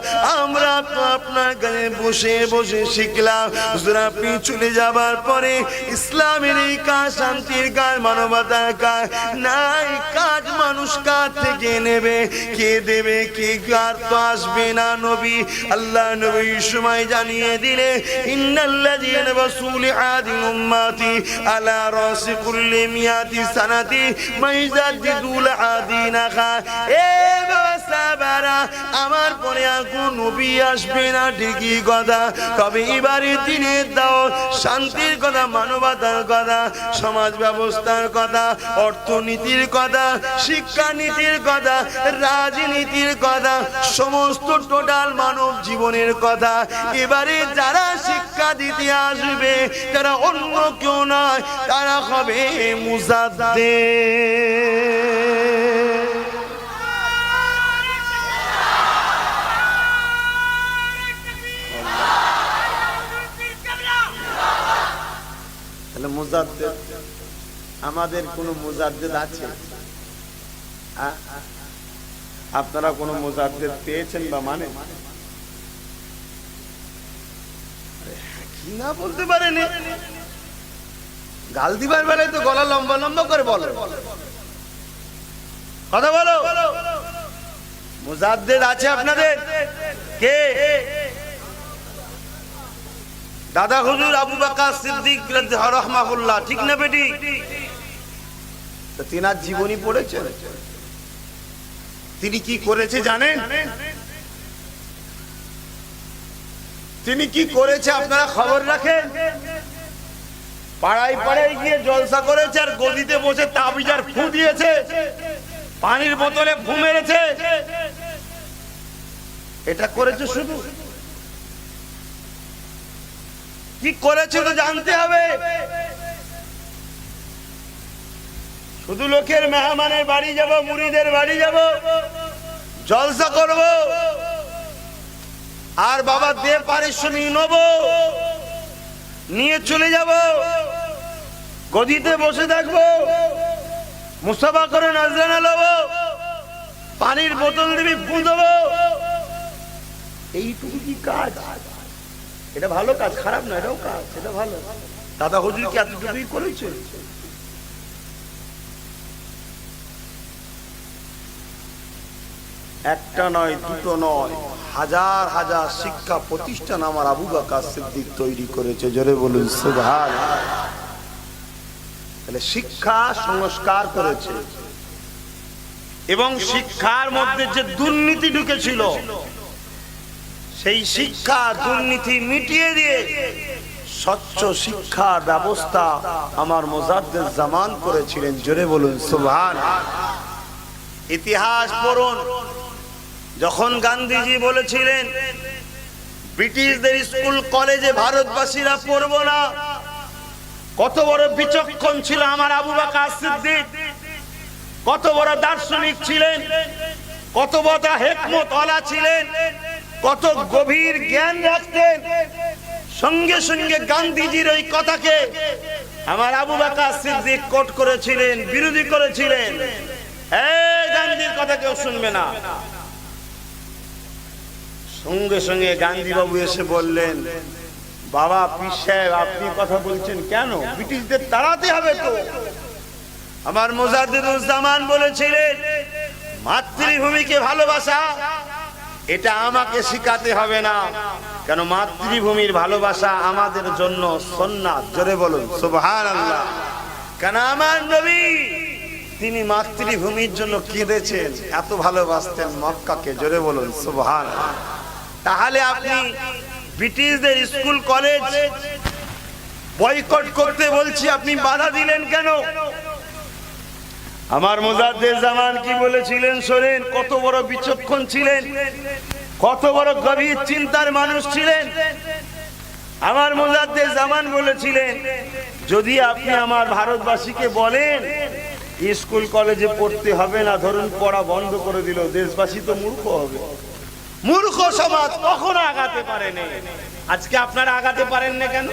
Speaker 1: আমরা তো আপনার কাছে বসে বসে শিখলাম, হুজুর আপনি চলে যাবার পরে ইসলামের এই কাজ, শান্তির কাজ, মানবতার কাজ নাই, কাজ মানুষ কার থেকে নেবে? কে দেবে? কে কার? তো আসবে না নবী। আল্লাহ নবী সময় জানিয়ে দিলে, ইন্নাল্লাযীনা বাসুলি আদিল উম্মতি আলা রাসি কুল্লি মিয়াতি সানাতি মাইজাদ্দিদুল আদিনাহা। এ বাবারা, আমার পরে আর কোন নবী আসবে না, ঠিকই কথা। তবে এবারে দিনের দাওয়াত, শান্তির কথা, মানবতার কথা, সমাজ ব্যবস্থার কথা, অর্থনীতির কথা, শিক্ষানীতির কথা, রাজনীতির কথা, সমস্ত টোটাল মানব জীবনের কথা এবারে যারা শিক্ষা দিতে আসবে, তারা অন্য কেউ নয়, তারা হবে মুজাদ্দিদ। তাহলে মুজাদ্দিদ, আমাদের কোনো মুজাদ্দিদ আছে? আপনারা কোনো মুজাদ্দিদ পেয়েছেন বা মানে? কি না বলতে পারেন? গাল দিবার বেলায় তো গলা লম্বা লম্বা করে বলো, কথা বলো। মুজাদ্দিদ আছে আপনাদের? কে? দাদা হুজুর আবু বকর সিদ্দিক রাহমাহুল্লাহ, ঠিক না বেটি? তিনার জীবনী পড়েছেন? তিনি কি করেছে জানেন? তিনি কি করেছে আপনারা খবর রাখেন? পাড়ায় পাড়ায় গিয়ে জলসা করেছে, আর গদিতে বসে তাবিজার ফু দিয়েছে, পানির বোতলে ফু মেরেছে। এটা করেছে শুধু? কি করেছে তো জানতে হবে। শুধু লোকের মেহমানের বাড়ি যাব, মুরিদের বাড়ি যাব, জলসা করব, আর বাবা দে পারিশ্রমিক নেব, নিয়ে চলে যাব, গদিতে বসে থাকবো, মুসাফা করে নাজরানা লব, পানির বোতল দিবি, ফু দেবো, এইটুকু কি কাজ? এটা ভালো কাজ, খারাপ না, এটাও কাজ, এটা ভালো। দাদা হুজুর কি এতটুকুই করেছে? একটা নয়, দুটো নয়, হাজার হাজার শিক্ষা প্রতিষ্ঠান আমার আবু বকর সিদ্দিক তৈরি করেছে। জোরে বলুন সুবহানাল্লাহ। তাহলে শিক্ষা সংস্কার করেছে, এবং শিক্ষার মধ্যে যে দুর্নীতি ঢুকেছিল, সেই শিক্ষা দুর্নীতি মিটিয়ে দিয়ে স্বচ্ছ শিক্ষার ব্যবস্থা আমার মুজাদ্দিদ জামান করেছিলেন। জোরে বলুন সুবহানাল্লাহ। ইতিহাস পড়ুন, যখন গান্ধীজি বলেছিলেন ব্রিটিশদের স্কুল কলেজে ভারতবাসীরা পড়বো না, কত বড় বিচক্ষণ ছিল আমার আবু বকর সিদ্দিক, কত বড় দার্শনিক ছিলেন, কত বড় হিকমত ওয়ালা ছিলেন, কত গভীর জ্ঞান রাখতেন। সঙ্গে সঙ্গে গান্ধীজির ওই কথাকে আমার আবু বকর সিদ্দিক কোট করেছিলেন, বিরোধী করেছিলেন। এই গান্ধীর কথা কেউ শুনবে না। সঙ্গে সঙ্গে গান্ধী বাবু এসে বললেন, বাবা পীর সাহেব, আপনি কথা বলছেন কেন? ব্রিটিশদের তাড়াতে হবে তো। আমার মুজাদ্দিদুজ্জামান বলেছিলেন, মাতৃভূমিকে ভালোবাসা এটা আমাকে শিখাতে হবে না, কেন মাতৃভূমির ভালোবাসা আমাদের জন্য সুন্নাত। জোরে বলুন সুবহানাল্লাহ। কেন আমার নবী তিনি মাতৃভূমির জন্য কেঁদেছেন, এত ভালোবাসতেন মক্কাকে। জোরে বলুন সুবহানাল্লাহ। তাহলে আপনি ব্রিটিশদের স্কুল কলেজ বয়কট করতে বলছি, আপনি বাধা দিলেন কেন? আমার মুজাদ্দিদ জামান কি বলেছিলেন শোনেন, কত বড় বিচক্ষণ ছিলেন। কত বড় গভীর চিন্তার মানুষ ছিলেন। আমার মুজাদ্দিদ জামান বলেছিলেন, যদি আপনি আমার ভারতবাসীকে বলেন স্কুল কলেজে পড়তে হবে না, ধরুন পড়া বন্ধ করে দিল, দেশবাসী তো মূর্খ হবে। মূর্খ সমাজ কখনো আগাতে পারেনি। আজকে আপনারা আগাতে পারেন না কেন?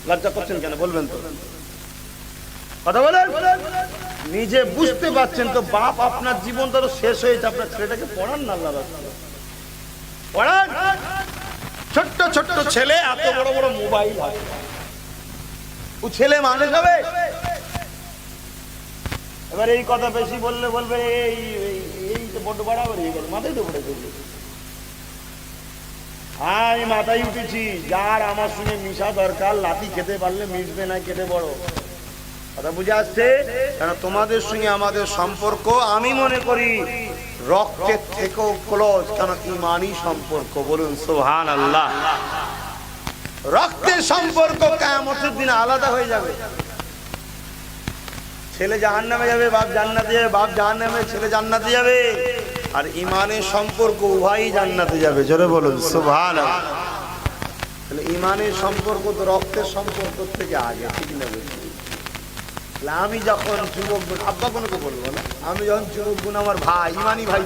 Speaker 1: লজ্জা করছেন কেন বলবেন তো, কথা বলেন। নিজে বুঝতে পারছেন তো, বাপ আপনার জীবন ধরো শেষ হয়েছে, আপনার ছেলেটাকে পড়ান না, আল্লাহ রাস্তায় পড়ান। ছোট্ট ছোট্ট ছেলে, এত বড় বড় মোবাইল, ও ছেলে মানুষ হবে? এবার এই কথা বেশি বললে বলবে এই তো বড্ড বাড়াবাড়ি হয়ে গেল, মাথায় তো পড়ে গেছে। আমি মাথায় উঠেছি, যার আমার সঙ্গে মিশা দরকার, লাঠি খেতে পারলে মিশবে না, কেটে বড়। কথা বুঝে আসছে? কেন তোমাদের সঙ্গে আমাদের সম্পর্ক আমি মনে করি রক্তের থেকেও ক্লোজ, কেন ইমানি সম্পর্ক। বলুন সুবহানাল্লাহ। রক্তের সম্পর্ক কিয়ামতের দিন আলাদা হয়ে যাবে। ছেলে জাহান্নামে যাবে, বাপ জান্নাতে যাবে, বাপ জাহান্নামে, ছেলে জান্নাতে যাবে। আর ইমানের সম্পর্ক উভয়ই জান্নাতে যাবে। জোরে বলুন সুবহানাল্লাহ। তাহলে ইমানের সম্পর্ক তো রক্তের সম্পর্ক থেকে আগে, ঠিক না? আমি যখন যুবক, আব্বা কোনোকে বলবো না, আমি যখন যুবক গুণ, আমার ভাই, ইমানি ভাই,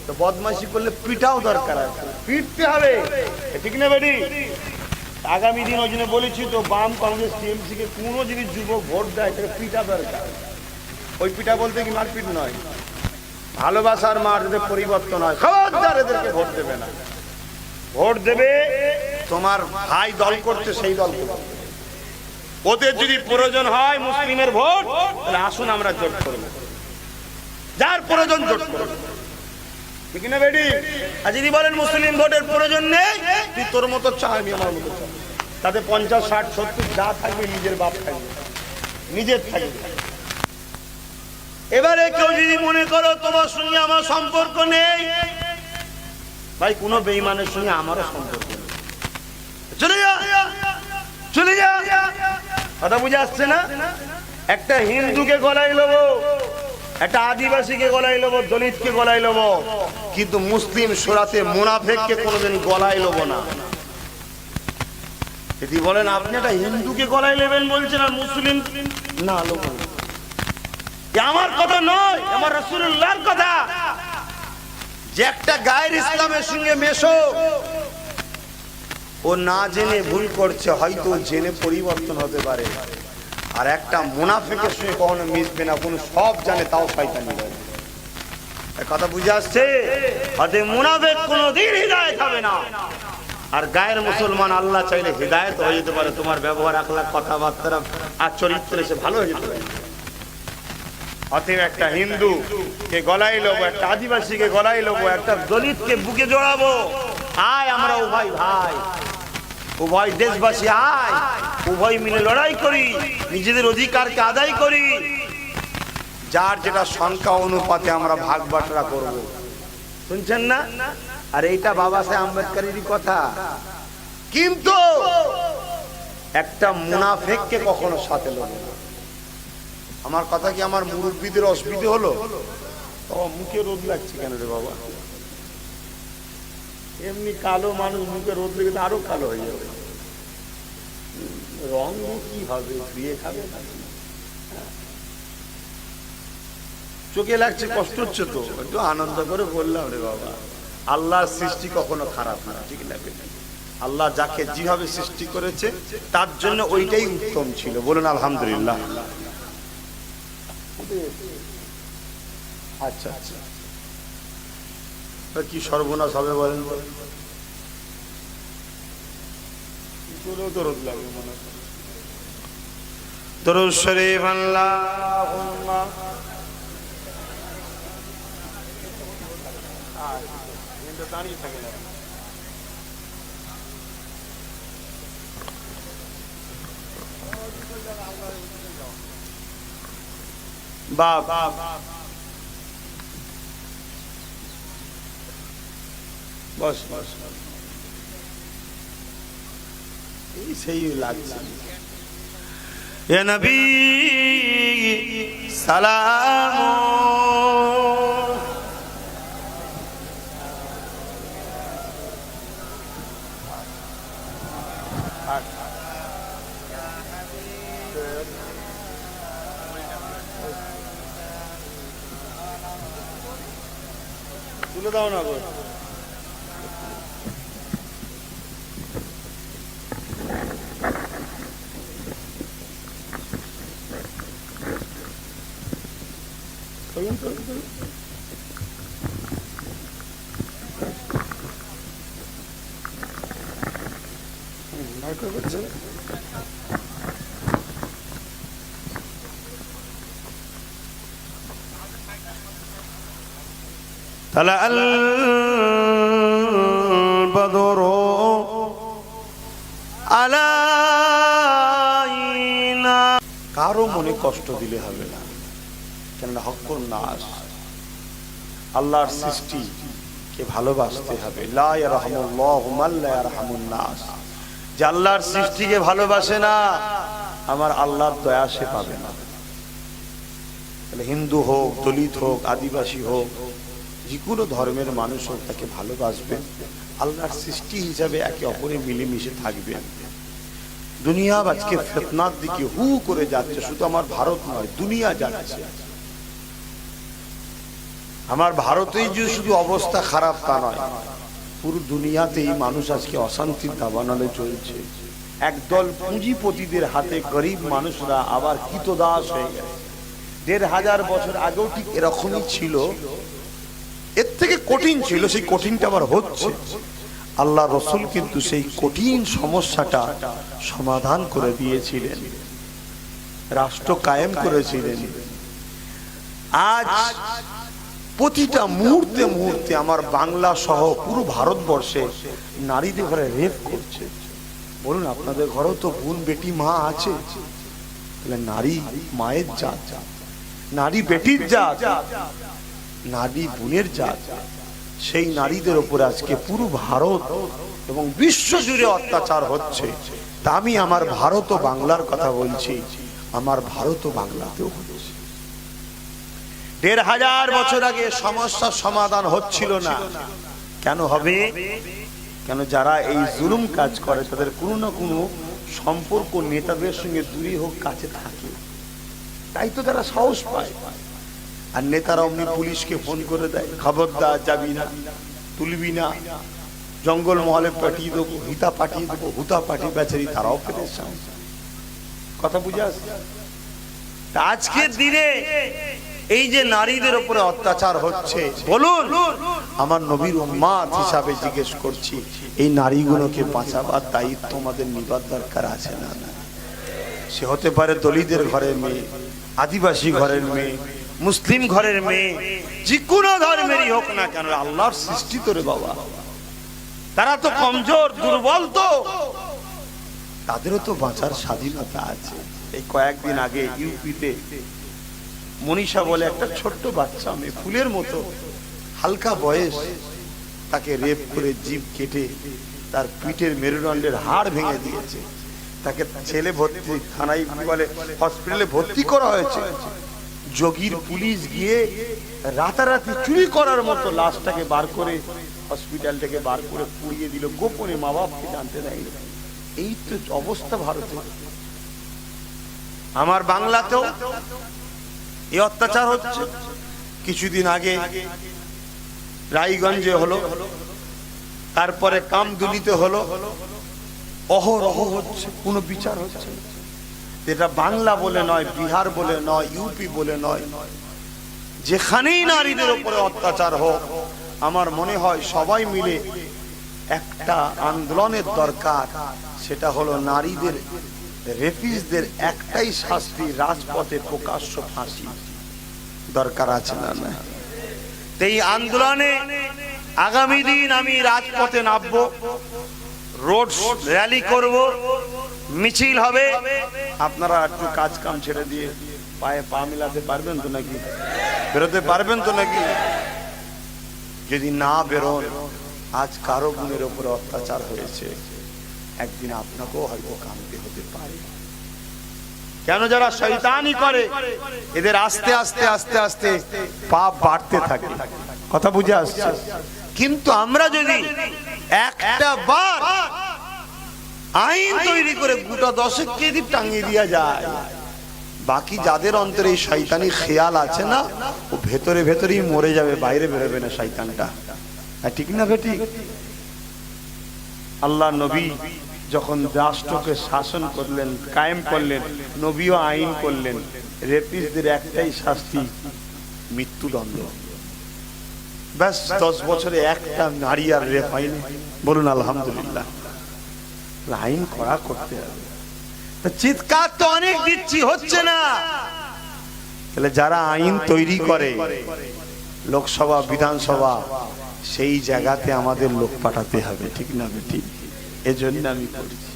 Speaker 1: তো বদমাশি করলে পিটাও দরকার আছে, পিটতে হবে, ঠিক না বেটি? আগামী দিন ওই জন্য বলেছি তো, বাম কংগ্রেস টিএমসি কে কোনো যদি যুবক ভোট দেয় তাকে পিটা দরকার। ওই পিটা বলতে কি মারপিট নয়, ভালোবাসার মার, যদি পরিবর্তন হয়, খবরদার এদেরকে ভোট দেবে না। ভোট দেবে তোমার ভাই দল করতে, সেই দল করবে। ওদের যদি প্রয়োজন হয় মুসলিমের ভোট, তাহলে আসুন আমরা জোট করব, যার প্রয়োজন জোট করব, ঠিক না বেটি? আর যদি বলেন মুসলিম ভোটের প্রয়োজন নেই, তুই তোর মতো চা, আমি আমার মতো চা, তাতে 50, 60, 70 যা থাকবে নিজের বাপ থাকবে, নিজের থাকবে। এবারে কেউ যদি মনে করো তোমার সঙ্গে আমার সম্পর্ক নেই, ভাই কোনো বেঈমানের সঙ্গে আমারও সম্পর্ক নেই, চলে যা, চলে যা। কথা বুঝে আসছে না? একটা হিন্দুকে গলায় নেবো, একটা আদিবাসীকে গলায় নেবো, দলিতকে গলায় নেবো, কিন্তু মুসলিম সুরাতে মুনাফিককে কোনোদিন গলায় নেবো না। যদি বলেন আপনি একটা হিন্দুকে গলায় নেবেন বলছেন আর মুসলিম না, লোক আমার কথা নয়, আমার রাসূলুল্লাহর কথা। যে একটা গায়ের ইসলামের সঙ্গে মেশো, ও না জেনে ভুল করছে, হয়তো জেনে পরিবর্তন হতে পারে। আর একটা মুনাফিকের সঙ্গে কখনো মিশবে না, কোন সব জানে তাও শয়তানি করে। কথা বুঝে আসছে? অতএব মুনাফিক কোনোদিন হিদায়াত হবে না। আর গায়ের মুসলমান আল্লাহ চাইলে হিদায়াত হয়ে যেতে পারে, তোমার ব্যবহার, আখলাক, কথাবার্তা আর চরিত্রে সে ভালো হয়ে যেতে পারে। অতএব একটা হিন্দু কে গলায় লবো, একটা আদিবাসীকে গলায় লবো, একটা দলিতকে বুকে জড়াবো। আয় আমরা উভয় ভাই, উভয় দেশবাসী, আয় উভয় মিলে লড়াই করি, নিজেদের অধিকারকে আদায় করি। যার যেটা সংখ্যা অনুপাতে আমরা ভাগ বাটরা করব, শুনছেন না? আর এইটা বাবা সাহেব আম্বেদকরেরই কথা। কিন্তু একটা মুনাফিককে কখনো সাথে লড়বে না। আমার কথা কি আমার মুরব্বীদের অসুবিধে হলো? মুখে রোদ লাগছে কেন রে বাবা? এমনি কালো মানুষ, মুখে রোদ লেগে আরো কালো হয়ে যাবে। রং কি হবে, ধুয়ে খাবে না? চোখে লাগছে, কষ্ট হচ্ছে তো, একটু আনন্দ করে বললাম রে বাবা, আল্লাহর সৃষ্টি কখনো খারাপ না, ঠিক না? আল্লাহ যাকে যেভাবে সৃষ্টি করেছে তার জন্য ওইটাই উত্তম ছিল। বলুন আলহামদুলিল্লাহ। আচ্ছা আচ্ছা, কি সর্বনাশ হবে বলেন? দরুদ শরীফ আল্লাহুম্মা দাঁড়িয়ে থাকে না। বাপ বস বস, এই সেই লাগছে। ইয়া নবী সালাম তুলে দাও না গো। طلع البدر علينا কারো মনে কষ্ট দিলে হবে না, কেননা হকুন নাস, আল্লাহর সৃষ্টি কে ভালোবাসতে হবে। লা ইয়ারহামুল্লাহু মান লা ইয়ারহামুন নাস, যে আল্লাহর সৃষ্টিকে ভালোবাসে না আমার আল্লাহর দয়া সে পাবে না। তাহলে হিন্দু হোক, দলিত হোক, আদিবাসী হোক, যে কোনো ধর্মের মানুষ হোক, তাকে ভালোবাসবেন। আল্লাহর সৃষ্টি হিসাবে একে অপরে মিলেমিশে থাকবেন। দুনিয়া আজকে ফিতনার দিকে হু করে যাচ্ছে, শুধু আমার ভারত নয়, দুনিয়া যাচ্ছে। আমার ভারতেই যে শুধু অবস্থা খারাপ তা নয়, পুরো দুনিয়াতেই মানুষ আজকে অশান্তির দাবানলে চলছে। একদল পুঁজিপতিদের হাতে গরিব মানুষরা আবার কৃতদাস হয়ে গেছে। ১৫০০ বছর আগেও ঠিক এরকমই ছিল, এর থেকে কঠিন ছিল, সেই কঠিনটা আবার হচ্ছে। আল্লাহ রসুল কিন্তু সেই কঠিন সমস্যাটা সমাধান করে দিয়েছিলেন, রাষ্ট্র কায়েম করেছিলেন। আজ প্রতিটা মুহূর্তে মুহূর্তে আমার বাংলা সহ পুরো ভারতবর্ষে নারীদের ঘরে রেপ করছে। বলুন, আপনাদের ঘরেও তো বোন বেটি মা আছে, তাহলে নারী মায়ের জাত, নারী বেটির জাত, নারী বোনের জাত। সেই নারীদের উপর আজকে পুরো ভারত এবং বিশ্ব জুড়ে অত্যাচার হচ্ছে। তা আমি আমার ভারত ও বাংলার কথা বলছি, আমার ভারত ও বাংলাতেও হচ্ছে। ১৫০০ বছর আগে সমস্যার সমাধান হচ্ছিল না, কেন হবে? কেন যারা এই জুলুম কাজ করে তাদের কোনো না কোনো সম্পর্ক নেতাদের সঙ্গে দূরে হোক কাছে থাকে, তাই তো তারা সাহস পায়। আর নেতারা অমনি পুলিশকে ফোন করে দেয়, খবরদার যাবি না, তুলবি না, জঙ্গল মহলে পাঠিয়ে দেবো, হিতা পাঠিয়ে দেবো, হুতা পাঠিয়ে, বেচারি তারাও পেরেছেন। কথা বুঝে আসছে? আজকের দিনে এই যে নারীদের উপরে অত্যাচার হচ্ছে, বলুন আমার নবীর উম্মাত হিসাবে জিজ্ঞেস করছি, এই নারীগুলোকে বাঁচাবার দায়িত্ব আমাদের নিবার দরকার আছে না? সে হতে পারে দলিতের ঘরের মেয়ে, আদিবাসী ঘরের মেয়ে, মুসলিম ঘরের মেয়ে, যে কোনো ধর্মেরই হোক না কেন, আল্লাহর সৃষ্টি তোরে বাবা, তারা তো কমজোর দুর্বল, তো তাদেরও তো বাঁচার স্বাধীনতা আছে। এই কয়েকদিন আগে ইউপিতে মনীষা বলে একটা ছোট্ট বাচ্চা মেয়ে, ফুলের মতো হালকা বয়স, তাকে রেপ করে জিভ কেটে তার পিঠের মেরুদণ্ডের হাড় ভেঙে দিয়েছে। তাকে ছেলে ভর্তি থানায় বলে হসপিটালে ভর্তি করা হয়েছে। যোগীর পুলিশ গিয়ে রাতারাতি চুরি করার মতো লাশটাকে বার করে হসপিটাল থেকে বার করে পুড়িয়ে দিল, গোপনে, মা বাপকে জানতে দেয়। এই তো অবস্থা ভারতে। আমার বাংলাতেও এই অত্যাচার হচ্ছে। কিছুদিন আগে রায়গঞ্জে হলো, তারপরে কামদুলিতে হলো, অহরহ হচ্ছে, কোনো বিচার হচ্ছে। এটা বাংলা বলে নয়, বিহার বলে নয়, ইউপি বলে নয়, যেখানেই নারীদের উপরে অত্যাচার হোক, আমার মনে হয় সবাই মিলে একটা আন্দোলনের দরকার। সেটা হলো নারীদের, রেপিস্টদের একটাই শাস্তি, রাজপথে প্রকাশ্য ফাঁসি দরকার আছে না? না, এই আন্দোলনে আগামী দিন আমি রাজপথে নামবো, রোড র্যালি করব, মিছিল হবে। আপনারা একটু কাজ কাম ছেড়ে দিয়ে পায়ে পা মিলাতে পারবেন তো নাকি? বেরোতে পারবেন তো নাকি? যদি না বেরোন, আজ কারো গুণের উপরে অত্যাচার হয়েছে, একদিন আপনাকেও হয়তো কাঁদতে হতে পারে। কেন? যারা শয়তানি করে এদের আস্তে আস্তে আস্তে আস্তে পাপ বাড়তে থাকে। কথা বুঝে আসছে? কিন্তু আমরা যদি একটা বার আইন তৈরি করে গোটা 10 কেজি টাঙিয়ে দেওয়া যায়, বাকি যাদের অন্তরে এই শয়তানি খেয়াল আছে না, ও ভেতরে ভেতরেই মরে যাবে, বাইরে বেরোবে না শয়তানটা। ঠিক না বেটি? আল্লাহ নবী যখন রাষ্ট্রকে শাসন করলেন, কায়েম করলেন, নবীও আইন করলেন, রেপিস্টদের একটাই শাস্তি, মৃত্যুদণ্ড। ব্যাস 10 বছরে একটা নারী আর রেপ হয়নি। বলুন আলহামদুলিল্লাহ। আইন করা করতে হবে। চিৎকার তো অনেক দিচ্ছি, হচ্ছে না। তাহলে যারা আইন তৈরি করে, লোকসভা বিধানসভা, সেই জায়গাতে আমাদের লোক পাঠাতে হবে, ঠিক না বেটি? এজন্য আমি করছি।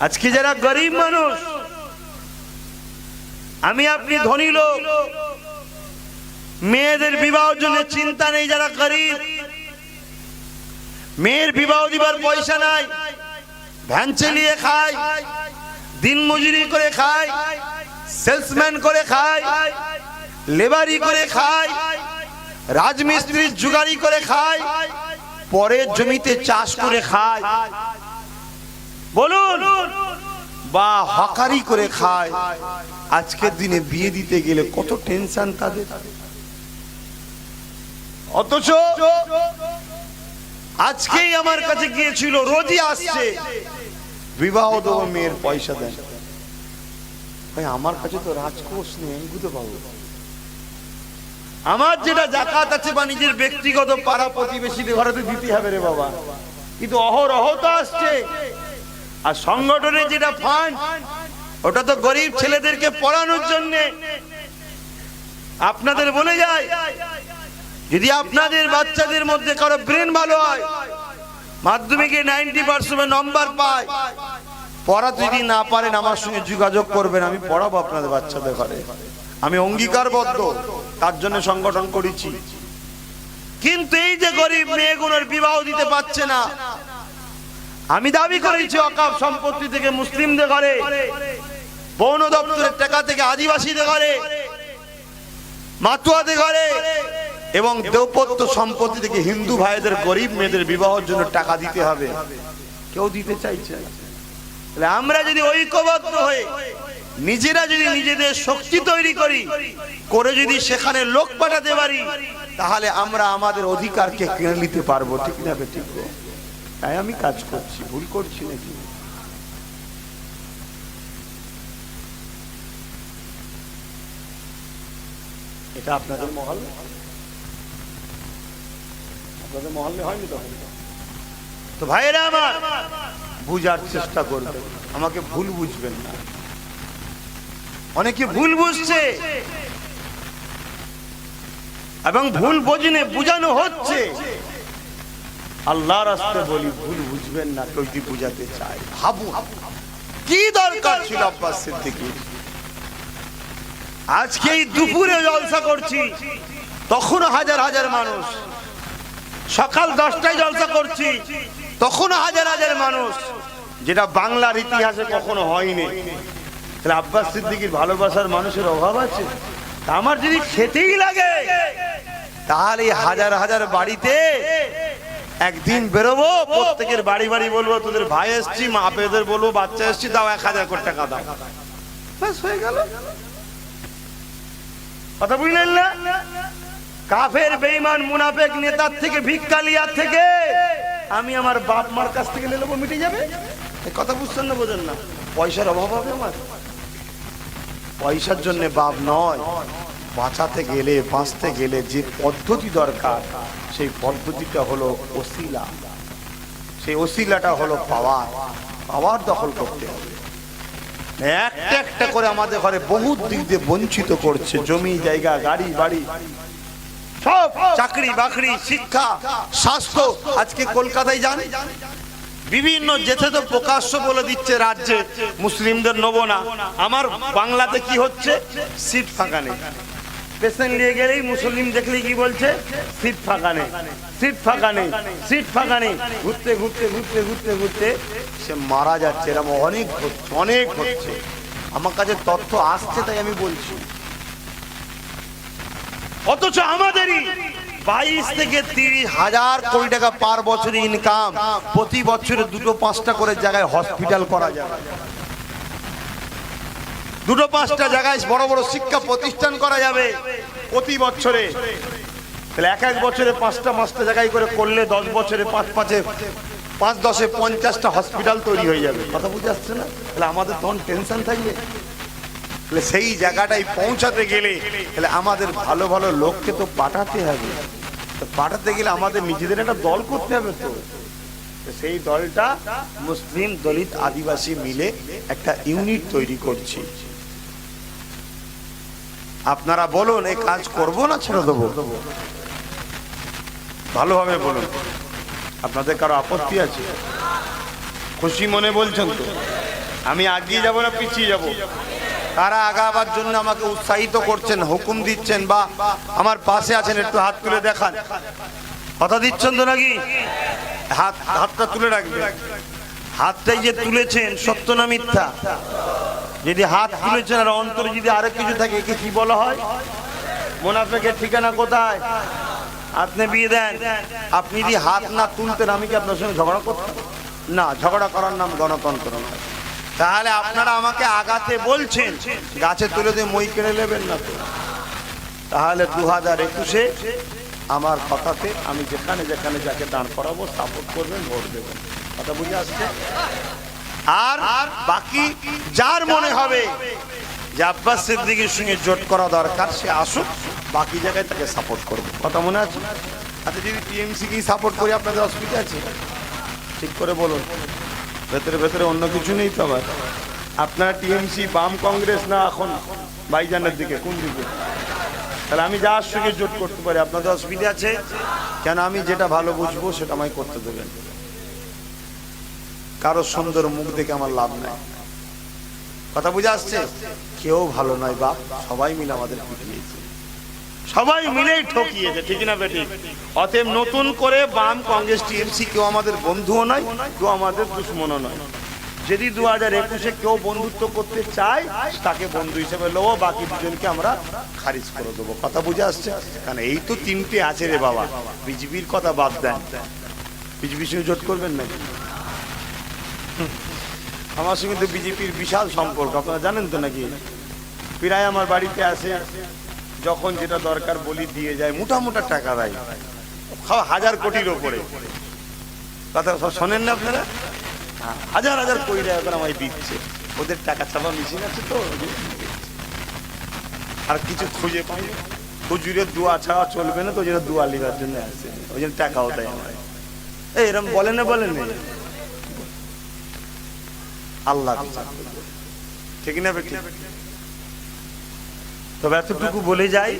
Speaker 1: আজকে যারা গরিব মানুষ, আমি আপনি ধনী লোক, মেয়েদের বিবাহের জন্য চিন্তা নেই। যারা গরিব, মেয়ের বিবাহ দিবার পয়সা নাই, ভ্যান চালিয়ে খায়, দিন মজুরি করে খায়, সেলসম্যান করে খায়, লেবারি করে খায়, রাজমিস্ত্রির জুগারি করে খায়, পরের জমিতে চাষ করে খায়, বলুন, বা হকারি করে খায়। আজকের দিনে বিয়ে দিতে গেলে কত টেনশন তাদের। অথচ আজকেই আমার কাছে গিয়েছিল, রোজই আসছে, বিবাহ দেবো, মেয়ের পয়সা দেন। ভাই আমার কাছে তো রাজকোষ নেই, আমি বুঝতে পাবো। আমার যেটা জাকাত আছে বা নিজের ব্যক্তিগত পাড়া প্রতিবেশীদের ঘরে তো দিতে হবে রে বাবা, কিন্তু অহরহ তো আসছে। আর সংগঠনের যেটা ফান্ড, ওটা তো গরিব ছেলেদেরকে পড়ানোর জন্য। আপনাদের বলে যায়, যদি আপনাদের বাচ্চাদের মধ্যে কারো ব্রেন ভালো হয়, মাধ্যমিকে 90% নম্বর পায়, পড়া যদি না পারেন আমার সঙ্গে যোগাযোগ করবেন, আমি পড়াবো আপনাদের বাচ্চাদের ঘরে। আমি অঙ্গীকারবদ্ধ, তার জন্য সংগঠন করেছি। কিন্তু এই যে গরিব মেয়েগুলোর বিবাহ দিতে পারছে না, আমি দাবি করেছি ওয়াকফ সম্পত্তি থেকে মুসলিমদের ঘরে, বন দপ্তরের টাকা থেকে আদিবাসীদের ঘরে, মাতুয়াদের ঘরে, এবং দেওপত্য সম্পত্তি থেকে হিন্দু ভাইদের গরিব মেয়েদের বিবাহের জন্য টাকা দিতে হবে। কেউ দিতে চাইছে না। তাহলে আমরা যদি ঐক্যবদ্ধ হয়ে নিজেরা যদি নিজেদের শক্তি তৈরি করি, করে যদি সেখানে লোক পাঠাতে পারি, তাহলে আমরা আমাদের অধিকারকে কিনে নিতে পারবো, ঠিক না বেঠিক? তাই আমি কাজ করছি, ভুল করছি নাকি? এটা আপনাদের মহল্লা, আপনাদের মহল্লা হয়নি তো ভাইয়েরা আমার, বুঝার চেষ্টা করবেন, আমাকে ভুল বুঝবেন না। অনেকে ভুল বুঝছে এবং ভুল বুঝানো হচ্ছে। আল্লাহর রাস্তায় বলি, ভুল বুঝবেন না। কেউ যদি বুঝাতে চায়, ভাবু কি দরকার ছিল আব্বাস সিদ্দিকীর। আজকে এই দুপুরে জলসা করছি, তখনও হাজার হাজার মানুষ। সকাল 10টায় জলসা করছি, তখনও হাজার হাজার মানুষ, যেটা বাংলার ইতিহাসে কখনো হয়নি। তাহলে আব্বাস সিদ্দিকীর ভালোবাসার মানুষের অভাব আছে? আমার যদি খেতেই লাগে, তাহলে হাজার হাজার বাড়িতে একদিন বেরোবো, প্রত্যেকের বাড়ি বাড়ি বলবো, তোদের ভাই এসছি, মা পেদের বলবো, বাচ্চা এসছি, দাও 1000 কোটি টাকা দাও, ব্যাস হয়ে গেল। কথা বুঝলেন না? কাফের বেঈমান মুনাফিক নেতার থেকে, ভিক্ষা লিয়ার থেকে আমি আমার বাপ মার কাছ থেকে নিয়ে নেবো, মিটে যাবে। এই কথা বুঝছেন না? বোঝেন না? পয়সার অভাব হবে আমার? পয়সার জন্য বাপ নয়, বাঁচাতে গেলে, বাঁচতে গেলে যে পদ্ধতি দরকার, সেই পদ্ধতিটা হলো ওসিলা। সেই ওসিলাটা হলো পাওয়ার দখল করতে হবে। একটা একটা করে আমাদের ঘরে বহুত দিক দিয়ে বঞ্চিত করছে। জমি জায়গা, গাড়ি বাড়ি, সব, চাকরি বাকরি, শিক্ষা, স্বাস্থ্য। আজকে কলকাতায় যান, বিভিন্ন যেতে তো প্রকাশ্য বলে দিচ্ছে রাজ্যে মুসলিমদের নেব না। আমার বাংলাতে কি হচ্ছে? সিট ফাঁকা নেই। পেশেন্ট নিয়ে গেলেই মুসলিম দেখলেই কি বলছে? সিট ফাঁকা নেই, সিট ফাঁকা নেই, সিট ফাঁকা নেই। ঘুরতে ঘুরতে ঘুরতে ঘুরতে ঘুরতে সে মারা যাচ্ছে। এরকম অনেক হচ্ছে, অনেক হচ্ছে। আমার কাছে তথ্য আসছে, তাই আমি বলছি। অথচ আমাদেরই 22 থেকে 30 হাজার কোটি টাকা পার বছর ইনকাম। প্রতি বছরে 2-5টা করে জায়গায় হসপিটাল করা যায়। দুটো পাঁচটা জায়গায় বড় বড় শিক্ষা প্রতিষ্ঠান করা যাবে প্রতি বছরে। তাহলে এক এক বছরে পাঁচটা পাঁচটা জায়গায় করে করলে 10 বছরে 5-10-এ 50টা হসপিটাল তৈরি হয়ে যাবে। কথা বুঝে আসছে না? তাহলে আমাদের তখন টেনশন থাকবে। তাহলে সেই জায়গাটায় পৌঁছাতে গেলে তাহলে আমাদের ভালো ভালো লোককে তো পাঠাতে হবে। তো পাঠাতে গেলে আমাদের নিজেদের একটা দল করতে হবে। তো সেই দলটা মুসলিম, দলিত, আদিবাসী মিলে একটা ইউনিট তৈরি করছি। আপনারা বলুন এই কাজ করব না ছেড়ে দেবো? ভালোভাবে বলুন। আপনাদের কারো আপত্তি আছে? খুশি মনে বলছেন তো? আমি এগিয়ে যাব না পিছিয়ে যাব? কারা আগাবার জন্য আমাকে উৎসাহিত করছেন, হুকুম দিচ্ছেন বা আমার পাশে আছেন, একটু হাত তুলে দেখান। কথা দিচ্ছেন তো নাকি? হাতটা তুলে রাখবেন। হাতটাই যে তুলেছেন সত্য না মিথ্যা? যদি হাত তুলেছেন আর অন্তরে যদি আরেক কিছু থাকে একে কি বলা হয়? মুনাফিকের ঠিকানা কোথায়? আপনি বিয়ে দেন। আপনি যদি হাত না তুলতেন আমি কি আপনার সঙ্গে ঝগড়া করতাম? না, ঝগড়া করার নাম গণতন্ত্র নয়। তাহলে আপনারা আমাকে আগাতে বলছেন, গাছে তুলে দিয়ে মই কেড়ে নেবেন না তো? তাহলে 2021-এ আমার কথাতে আমি যেখানে যেখানে যাকে দাঁড় করাবো সাপোর্ট করবেন, ভোট দেবেন। কথা বুঝে আসছে? আর বাকি যার মনে হবে যে আব্বাস সিদ্দিকীর সঙ্গে জোট করা দরকার সে আসুক, বাকি জায়গায় তাকে সাপোর্ট করবো। কথা মনে আছে? আচ্ছা, যদি টিএমসি কি সাপোর্ট করি আপনাদের অসুবিধা আছে? ঠিক করে বলুন। ভেতরে ভেতরে অন্য কিছু নেই তো? আবার আপনারা টিএমসি, বাম, কংগ্রেস না এখন ভাইজানের দিকে, কোন দিকে? তাহলে আমি যার সঙ্গে জোট করতে পারি আপনাদের অসুবিধা আছে? কেন? আমি যেটা ভালো বুঝবো সেটা আমায় করতে দেবেন। কারো সুন্দর মুখ দেখে আমার লাভ নাই। কথা বুঝে আসছে? কেউ ভালো নয় বাপ, সবাই মিলে আমাদের পিটিয়েছে, সবাই মিলেই ঠকিয়েছে, ঠিক না বেটি? অতএব নতুন করে বাম, কংগ্রেস, টিএমসি কেউ আমাদের বন্ধুও নয়, কেউ আমাদের দুশ্মনও নয়। যদি 2021-এ কেউ বন্ধুত্ব করতে চায় তাকে বন্ধু হিসেবে নেবো, বাকি দুজনকে আমরা খারিজ করে দেবো। কথা বুঝে আসছে? কারণ এই তো তিনটে আছে রে বাবা। বিজেপির কথা বাদ দেন, বিজেপির সঙ্গে জোট করবেন নাকি? আমার সঙ্গে তো বিজেপির বিশাল সম্পর্ক, আপনারা জানেন তো নাকি? প্রায় আমার বাড়িতে আসে, যখন যেটা দরকার বলি দিয়ে যায়, মোটা মোটা টাকা দেয়, 1000 কোটির ওপরে। কথা শোনেন না আপনারা? হাজার হাজার কোটি টাকা করে আমায় দিচ্ছে। ওদের টাকা ছাপা মেশিন আছে তো, আর কিছু খুঁজে পাই না। হুজুরের দোয়া ছাড়া চলবে না, তো যেটা দোয়া লিবার জন্য আসে, ওই জন্য টাকাও দেয় আমায়। এরকম বলে না, বলেন না? আল্লাহ ঠিক না বেটি? তবে এতটুকু বলে যাই,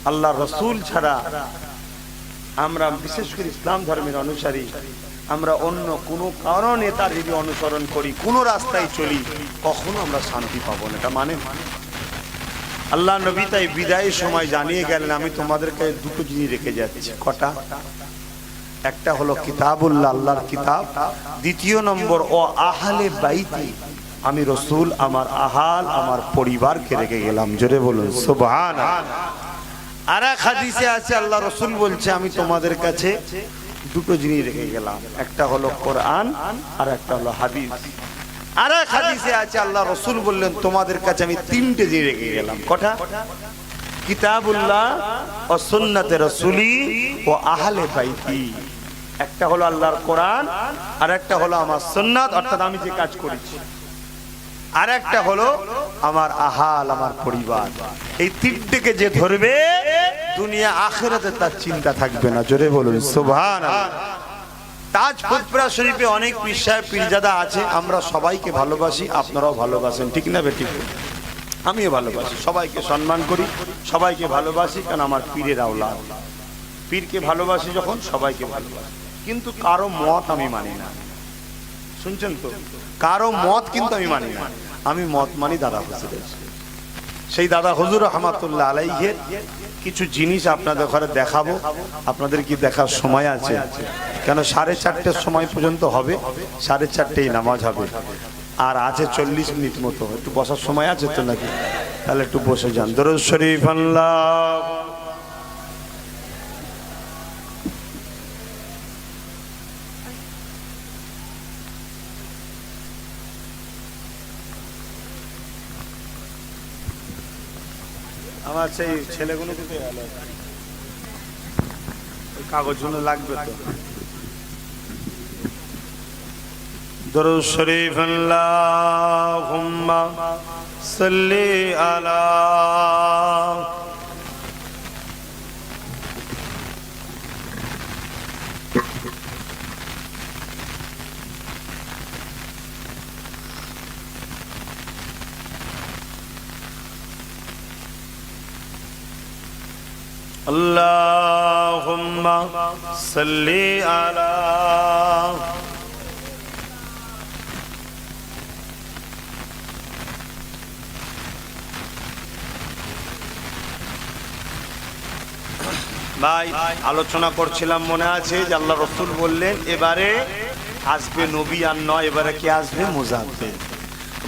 Speaker 1: আল্লাহ রসুল ছাড়া আমরা, বিশেষ করে ইসলাম ধর্মের অনুসারী, আমরা অন্য কোনো কারণে তার যদি অনুসরণ করি, কোনো রাস্তায় চলি, কখনো আমরা শান্তি পাবো না। এটা মানে আল্লাহ নবী তাই বিদায়ের সময় জানিয়ে গেলেন, আমি তোমাদেরকে দুটো জিনিস রেখে যাচ্ছি। কটা? একটা হলো কিতাবুল্লাহ, আল্লাহর কিতাব। দ্বিতীয় নম্বর ও আহলে বাইতি, আমি রসুল আমার আহাল, আমার পরিবারকে রেখে গেলাম। জোরে বলুন সুবহানাল্লাহ। আর এক হাদিসে আছে আল্লাহ রসুল বলছে, আমি তোমাদের কাছে দুটো জিনিস রেখে গেলাম, একটা হলো কোরআন আর একটা হলো হাদিস। আর এক হাদিসে আছে আল্লাহ রসুল বললেন, তোমাদের কাছে আমি তিনটে জিনিস রেখে গেলাম। কটা? কিতাবুল্লাহ ও সুন্নাতে রাসূলি ও আহলে বাইতি। একটা হলো আল্লাহর কোরআন, আর একটা হলো আমার সুন্নাত, অর্থাৎ আমি যে কাজ করেছি, আর একটা হলো আমার আহাল, আমার পরিবার। এই তিনটেকে যে ধরবে, দুনিয়া আখিরাতে তার চিন্তা থাকবে না। জোরে বলুন সুবহানাল্লাহ। তাজ ফুরফুরা শরীফে অনেক পীর সাহেব, পীরজাদা আছে, আমরা সবাইকে ভালোবাসি, আপনারাও ভালোবাসেন, ঠিক না বেটি? আমিও ভালোবাসি, সবাইকে সম্মান করি, সবাইকে ভালোবাসি, কারণ আমার পীরের আওলাদ। পীরকে ভালোবাসি যখন, সবাইকে ভালোবাসি, কিন্তু কারো মত আমি মানি না। শুনছেন তো? কারো মত কিন্তু আমি মানি না। আমি মত মানি দাদা হুজুরের। সেই দাদা হুজুর রহমাতুল্লাহ আলাইহির কিছু জিনিস আপনাদের ঘরে দেখাবো। আপনাদের কি দেখার সময় আছে? কেন 4:30 সময় পর্যন্ত হবে, 4:30 নামাজ হবে, আর আছে 40 মিনিট মতো। একটু বসার সময় আছে তো নাকি? তাহলে একটু বসে যান। দরুদ শরীফ আল্লাহ। আমার সেই ছেলেগুলো কোথায় গেল? ওই কাগজগুলো লাগবে তো। দরুদ শরীফ আল্লাহুম্মা সাল্লি আলা আল্লাহুম্মা সাল্লি আলা ভাই আলোচনা করছিলাম, মনে আছে যে আল্লাহ রাসূল বললেন এবারে আসবে নবী আর নয়, এবারে কি আসবে? মুজাদ্দিদ।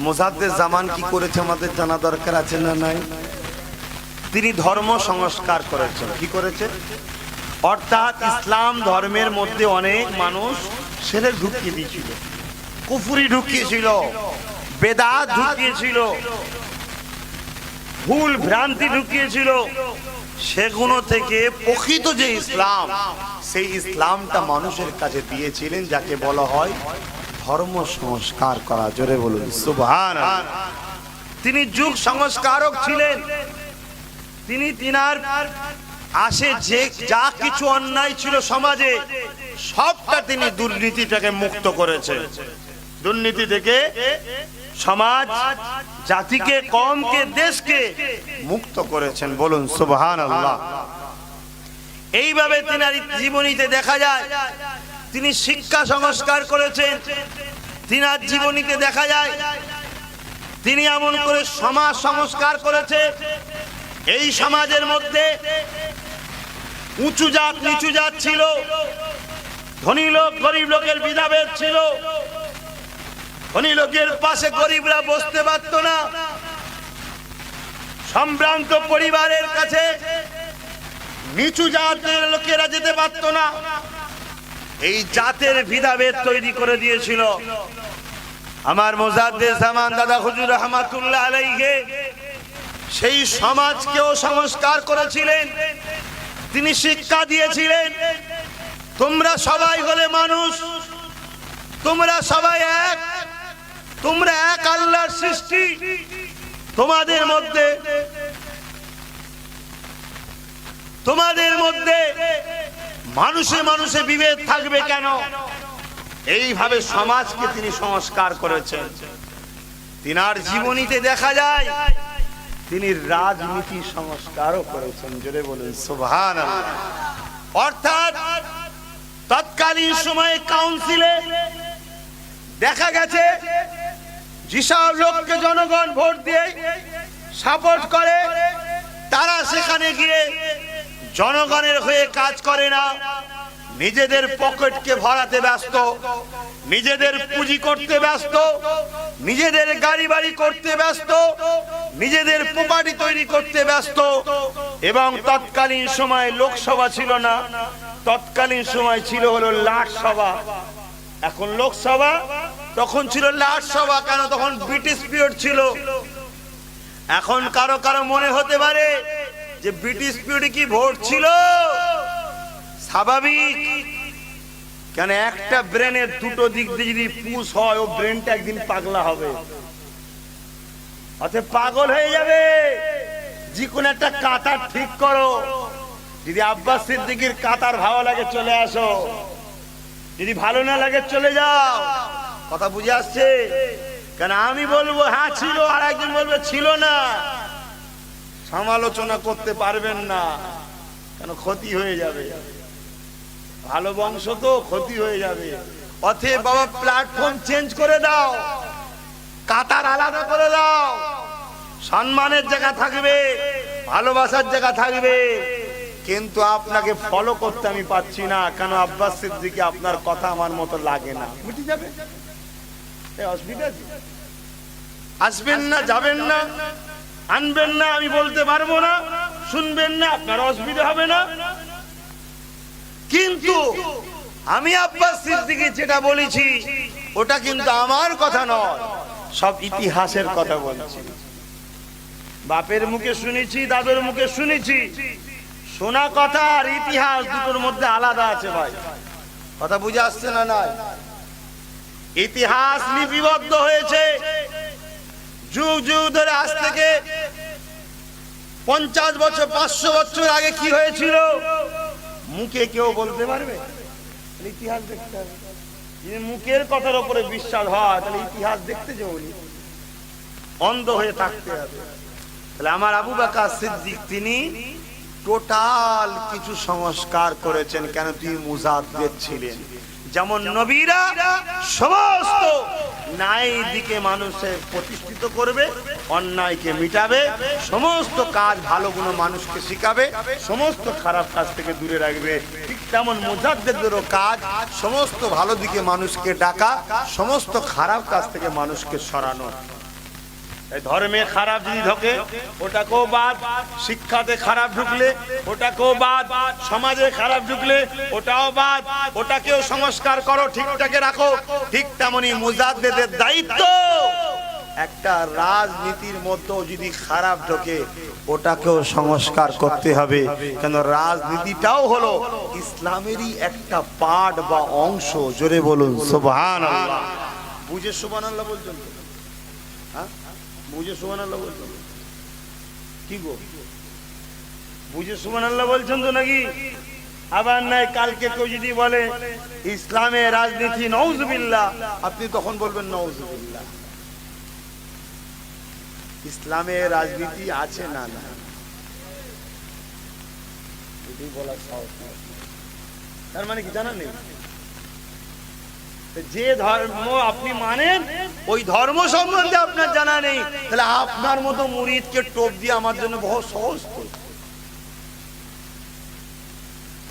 Speaker 1: মুজাদ্দিদ জামান কি করেছে আমাদের জানা দরকার আছে না নাই? তিনি ধর্ম সংস্কার করেছেন। কি করেছে? অর্থাৎ ইসলাম ধর্মের মধ্যে অনেক মানুষ সেরে ঢুকিয়ে দিয়েছিল, কুফরি ঢুকিয়েছিল, বেদাত ঢুকিয়েছিল, ভুল ভ্রান্তি ঢুকিয়েছিল। সেগুলো থেকে প্রকৃত যে ইসলাম, সেই ইসলামটা মানুষের কাছে দিয়েছিলেন, যাকে বলা হয় ধর্ম সংস্কার করা। জোরে বলুন সুবহানাল্লাহ। তিনি যুগ সংস্কারক ছিলেন। তিনি তিনার আসে যে যা কিছু অন্যায় ছিল সমাজে, সবটা তিনি দুর্নীতিটাকে মুক্ত করেছেন। দুর্নীতি থেকে সমাজ, জাতিকে, কওমকে, দেশকে মুক্ত করেছেন। বলুন সুবহানাল্লাহ। এইভাবে তিনার জীবনীতে দেখা যায় তিনি শিক্ষা সংস্কার করেছেন। তিনার জীবনীতে দেখা যায় তিনি এমন করে সমাজ সংস্কার করেছে, এই সমাজের মধ্যে উঁচু জাত নিচু জাত ছিল, ধনী লোক গরিব লোকের ভেদাভেদ ছিল, ধনী লোকের পাশে গরিবরা বসতে পারত না, সম্ভ্রান্ত পরিবারের কাছে নিচু জাতের লোকেরা যেতে পারত না। এই জাতের ভেদাভেদ তৈরি করে দিয়েছিল। আমার মুজাদ্দিদ জামান দাদা হুজুর রহমাতুল্লাহ আলাইহি সেই সমাজকেও সংস্কার করেছিলেন। তিনি শিক্ষা দিয়েছিলেন, তোমরা সবাই হলে মানুষ, তোমরা সবাই এক, তোমরা এক আল্লাহর সৃষ্টি, তোমাদের মধ্যে মানুষে মানুষে বিভেদ থাকবে কেন? এইভাবে সমাজকে তিনি সংস্কার করেছেন। তিনার জীবনীতে দেখা যায় তিনি রাজনীতি সংস্কারও করেছেন। জোরে বলুন সুবহানাল্লাহ। অর্থাৎ তৎকালীন সময়ে কাউন্সিলে দেখা গেছে যেসব লোককে জনগণ ভোট দিয়ে সাপোর্ট করে, তারা সেখানে গিয়ে জনগণের হয়ে কাজ করে না, নিজেদের পকেটকে ভরাতে ব্যস্ত, নিজেদের পুঁজি করতে ব্যস্ত, নিজেদের গাড়ি বাড়ি করতে ব্যস্ত, নিজেদের প্রপার্টি তৈরি করতে ব্যস্ত। এবং তৎকালীন সময় লোকসভা ছিল না, তৎকালীন সময় ছিল হলো লাট সভা। এখন লোকসভা, তখন ছিল লাট সভা। কেন? তখন ব্রিটিশ পিরিয়ড ছিল। এখন কারো কারো মনে হতে পারে যে ব্রিটিশ পিরিয়ডে কি ভোট ছিল? স্বাভাবিক। কেন? একটা ব্রেনের দুটো দিক দিয়ে যদি পুশ হয়, ও ব্রেনটা একদিন পাগলা হবে, অর্থাৎ পাগল হয়ে যাবে। যে কোনো একটা কাতার ঠিক করো। যদি আব্বাস সিদ্দিকীর কাতার ভালো লাগে চলে আসো, যদি ভালো না লাগে চলে যাও। কথা বুঝে আসছে? কেন আমি বলবো হ্যাঁ ছিল, আর একজন বলবে ছিল না। সমালোচনা করতে পারবেন না, কেন? ক্ষতি হয়ে যাবে। ভালো বংশ তো, ক্ষতি হয়ে যাবে। অতএব বাবা প্ল্যাটফর্ম চেঞ্জ করে দাও, কাতার আলাদা করে দাও। সম্মানের জায়গা থাকবে, ভালোবাসার জায়গা থাকবে, কিন্তু আপনাকে ফলো করতে আমি পাচ্ছি না। কেন? আব্বাস সিদ্দিকী আপনার কথা আমার মতো লাগে না। বুঝে যাবে, অসুবিধা আসবেন না, যাবেন না, আনবেন না, আমি বলতে পারবো না, শুনবেন না, আপনার অসুবিধা হবে না। কিন্তু আমি আব্বাস সিদ্দিকী যেটা বলেছি ওটা কিন্তু আমার কথা নয়, সব ইতিহাসের কথা বলছি। বাপের মুখে শুনেছি, দাদুর মুখে শুনেছি। শোনা কথা আর ইতিহাস দুটোর মধ্যে আলাদা আছে ভাই। কথা বুঝে আসছে না? নাই, ইতিহাস লিপিবদ্ধ হয়েছে যুগ যুগ ধরে। আজ থেকে 50 বছর 500 বছর আগে কি হয়েছিল মুখে কেউ বলতে পারবে? ইতিহাস দেখতে হবে। যদি মুখের কথার উপরে বিশ্বাস হয় তাহলে ইতিহাস দেখতে যাবনি, অন্ধ হয়ে থাকতে হবে। তাহলে আমার আবু বকর সিদ্দিক তিনি টোটাল কিছু সংস্কার করেছেন। কেন? তিনি মুজাদ্দিদ ছিলেন। যেমন নবীরা সমস্ত ন্যায় দিকে মানুষের প্রতিষ্ঠিত করবে, অন্যায়কে মিটাবে, সমস্ত কাজ ভালো গুণ মানুষকে শিখাবে, সমস্ত খারাপ কাজ থেকে দূরে রাখবে। ঠিক তেমন মুজাদ্দিদেরও কাজ সমস্ত ভালো দিকে মানুষকে ডাকা, সমস্ত খারাপ কাজ থেকে মানুষকে সরানো। ধর্মে খারাপ যদি ঢোকে ওটাকেও বাদ, শিক্ষাতে খারাপ ঢুকলে ওটাকেও বাদ, সমাজে খারাপ ঢুকলে ওটাও বাদ, ওটাকেও সংস্কার করো, ঠিকঠাকে রাখো। ঠিক তেমনি মুজাদ্দিদের দায়িত্ব একটা রাজনীতির মধ্যে যদি খারাপ ঢোকে ওটাকেও সংস্কার করতে হবে। কেন? রাজনীতিটাও হলো ইসলামেরই একটা পার্ট বা অংশ। জোরে বলুন সুবহানাল্লাহ। বুঝে সুবহানাল্লাহ বলছেন তো? হ্যাঁ, বুঝে সুবহানাল্লাহ বলছেন কি গো? বুঝে সুবহানাল্লাহ বলছেন তো নাকি? আবার নাই কালকে কেউ যদি বলে ইসলামে রাজনীতি নাউজুবিল্লাহ, আপনি তখন বলবেন নাউজুবিল্লাহ। ইসলামে রাজনীতি আছে না? না, এটাই বলা সাহস। তার মানে কি জানেন? যে ধর্ম আপনি মানেন ওই ধর্ম সম্বন্ধে আপনার জানা নেই, তাহলে আপনার মতো মুরিদকে টোপ দিয়ে আমার জন্য বহু সহজ।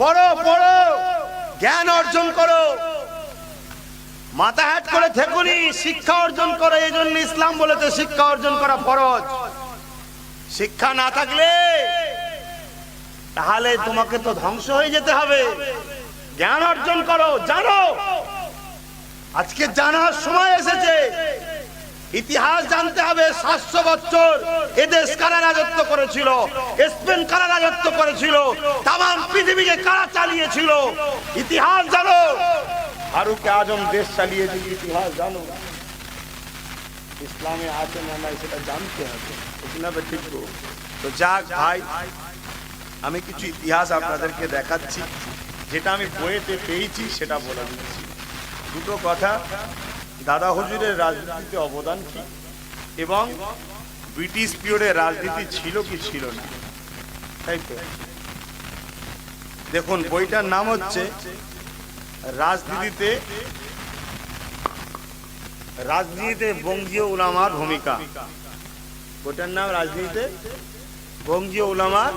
Speaker 1: পড়ো পড়ো, জ্ঞান অর্জন করো, মাথা হ্যাট করে থেকুনি, শিক্ষা অর্জন করো। এই জন্য ইসলাম বলেছে শিক্ষা অর্জন করা ফরজ। শিক্ষা না থাকলে তাহলে তোমাকে তো ধ্বংস হয়ে যেতে হবে। জ্ঞান অর্জন করো, জানো। আজকে জানার সময় এসেছে। ইতিহাস জানতে হবে। 700 বছর এদেশ কারা রাজত্ব করেছিল, স্পেন কারা রাজত্ব করেছিল, তামাম পৃথিবীকে কারা চালিয়েছিল, ইতিহাস জানো। ফারুক আজম দেশ চালিয়েছিল, ইতিহাস জানো। ইসলামে আছে না নাই সেটা জানতে হবে। ঠিক তো যাক ভাই, আমি কিছু ইতিহাস আপনাদেরকে দেখাচ্ছি, যেটা আমি বইয়েতে পেয়েছি সেটা বলে দিচ্ছি। দুটো কথা, দাদা হুজুরের রাজনীতিতে অবদান কি এবং ব্রিটিশ পিরিয়ডের রাজনীতি ছিল কি ছিল না, তাই তো। দেখুন, বইটার নাম হচ্ছে রাজনীতিতে বঙ্গীয় উলামার ভূমিকা। বইটার নাম রাজনীতিতে বঙ্গীয় উলামার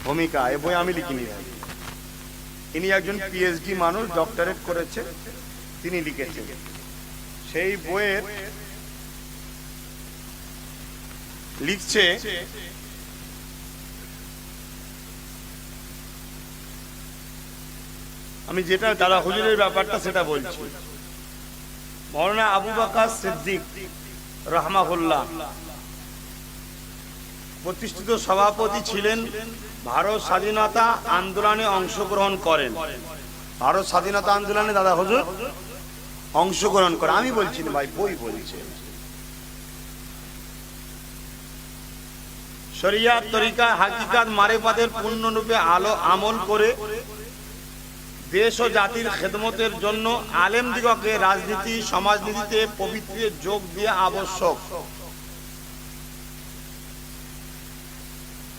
Speaker 1: ভূমিকা। এই বই আমি লিখিনি। ইনি একজন পিএইচডি মানুষ, ডক্টরেট করেছে, তিনি লিখেছেন। সেই বইয়ের লিখছে আমি যেটা দাদা হুজুরের ব্যাপারটা সেটা বলছি। মাওলানা আবু বকর সিদ্দিক রাহমাহুল্লাহ প্রতিষ্ঠিত সভাপতি ছিলেন। ভারত স্বাধীনতা আন্দোলনে অংশগ্রহণ করেন। ভারত স্বাধীনতা আন্দোলনে দাদা হুজুর অংশগ্রহণ করে। আমি বলছি না ভাই, বই বলছে। শরিয়াত তরিকা হাকিকাত মারিফাতের পূর্ণরূপে আমল করে দেশ ও জাতির খেদমতের জন্য আলেমদিগকে রাজনীতি সমাজনীতিতে পবিত্রে যোগ দেওয়া আবশ্যক।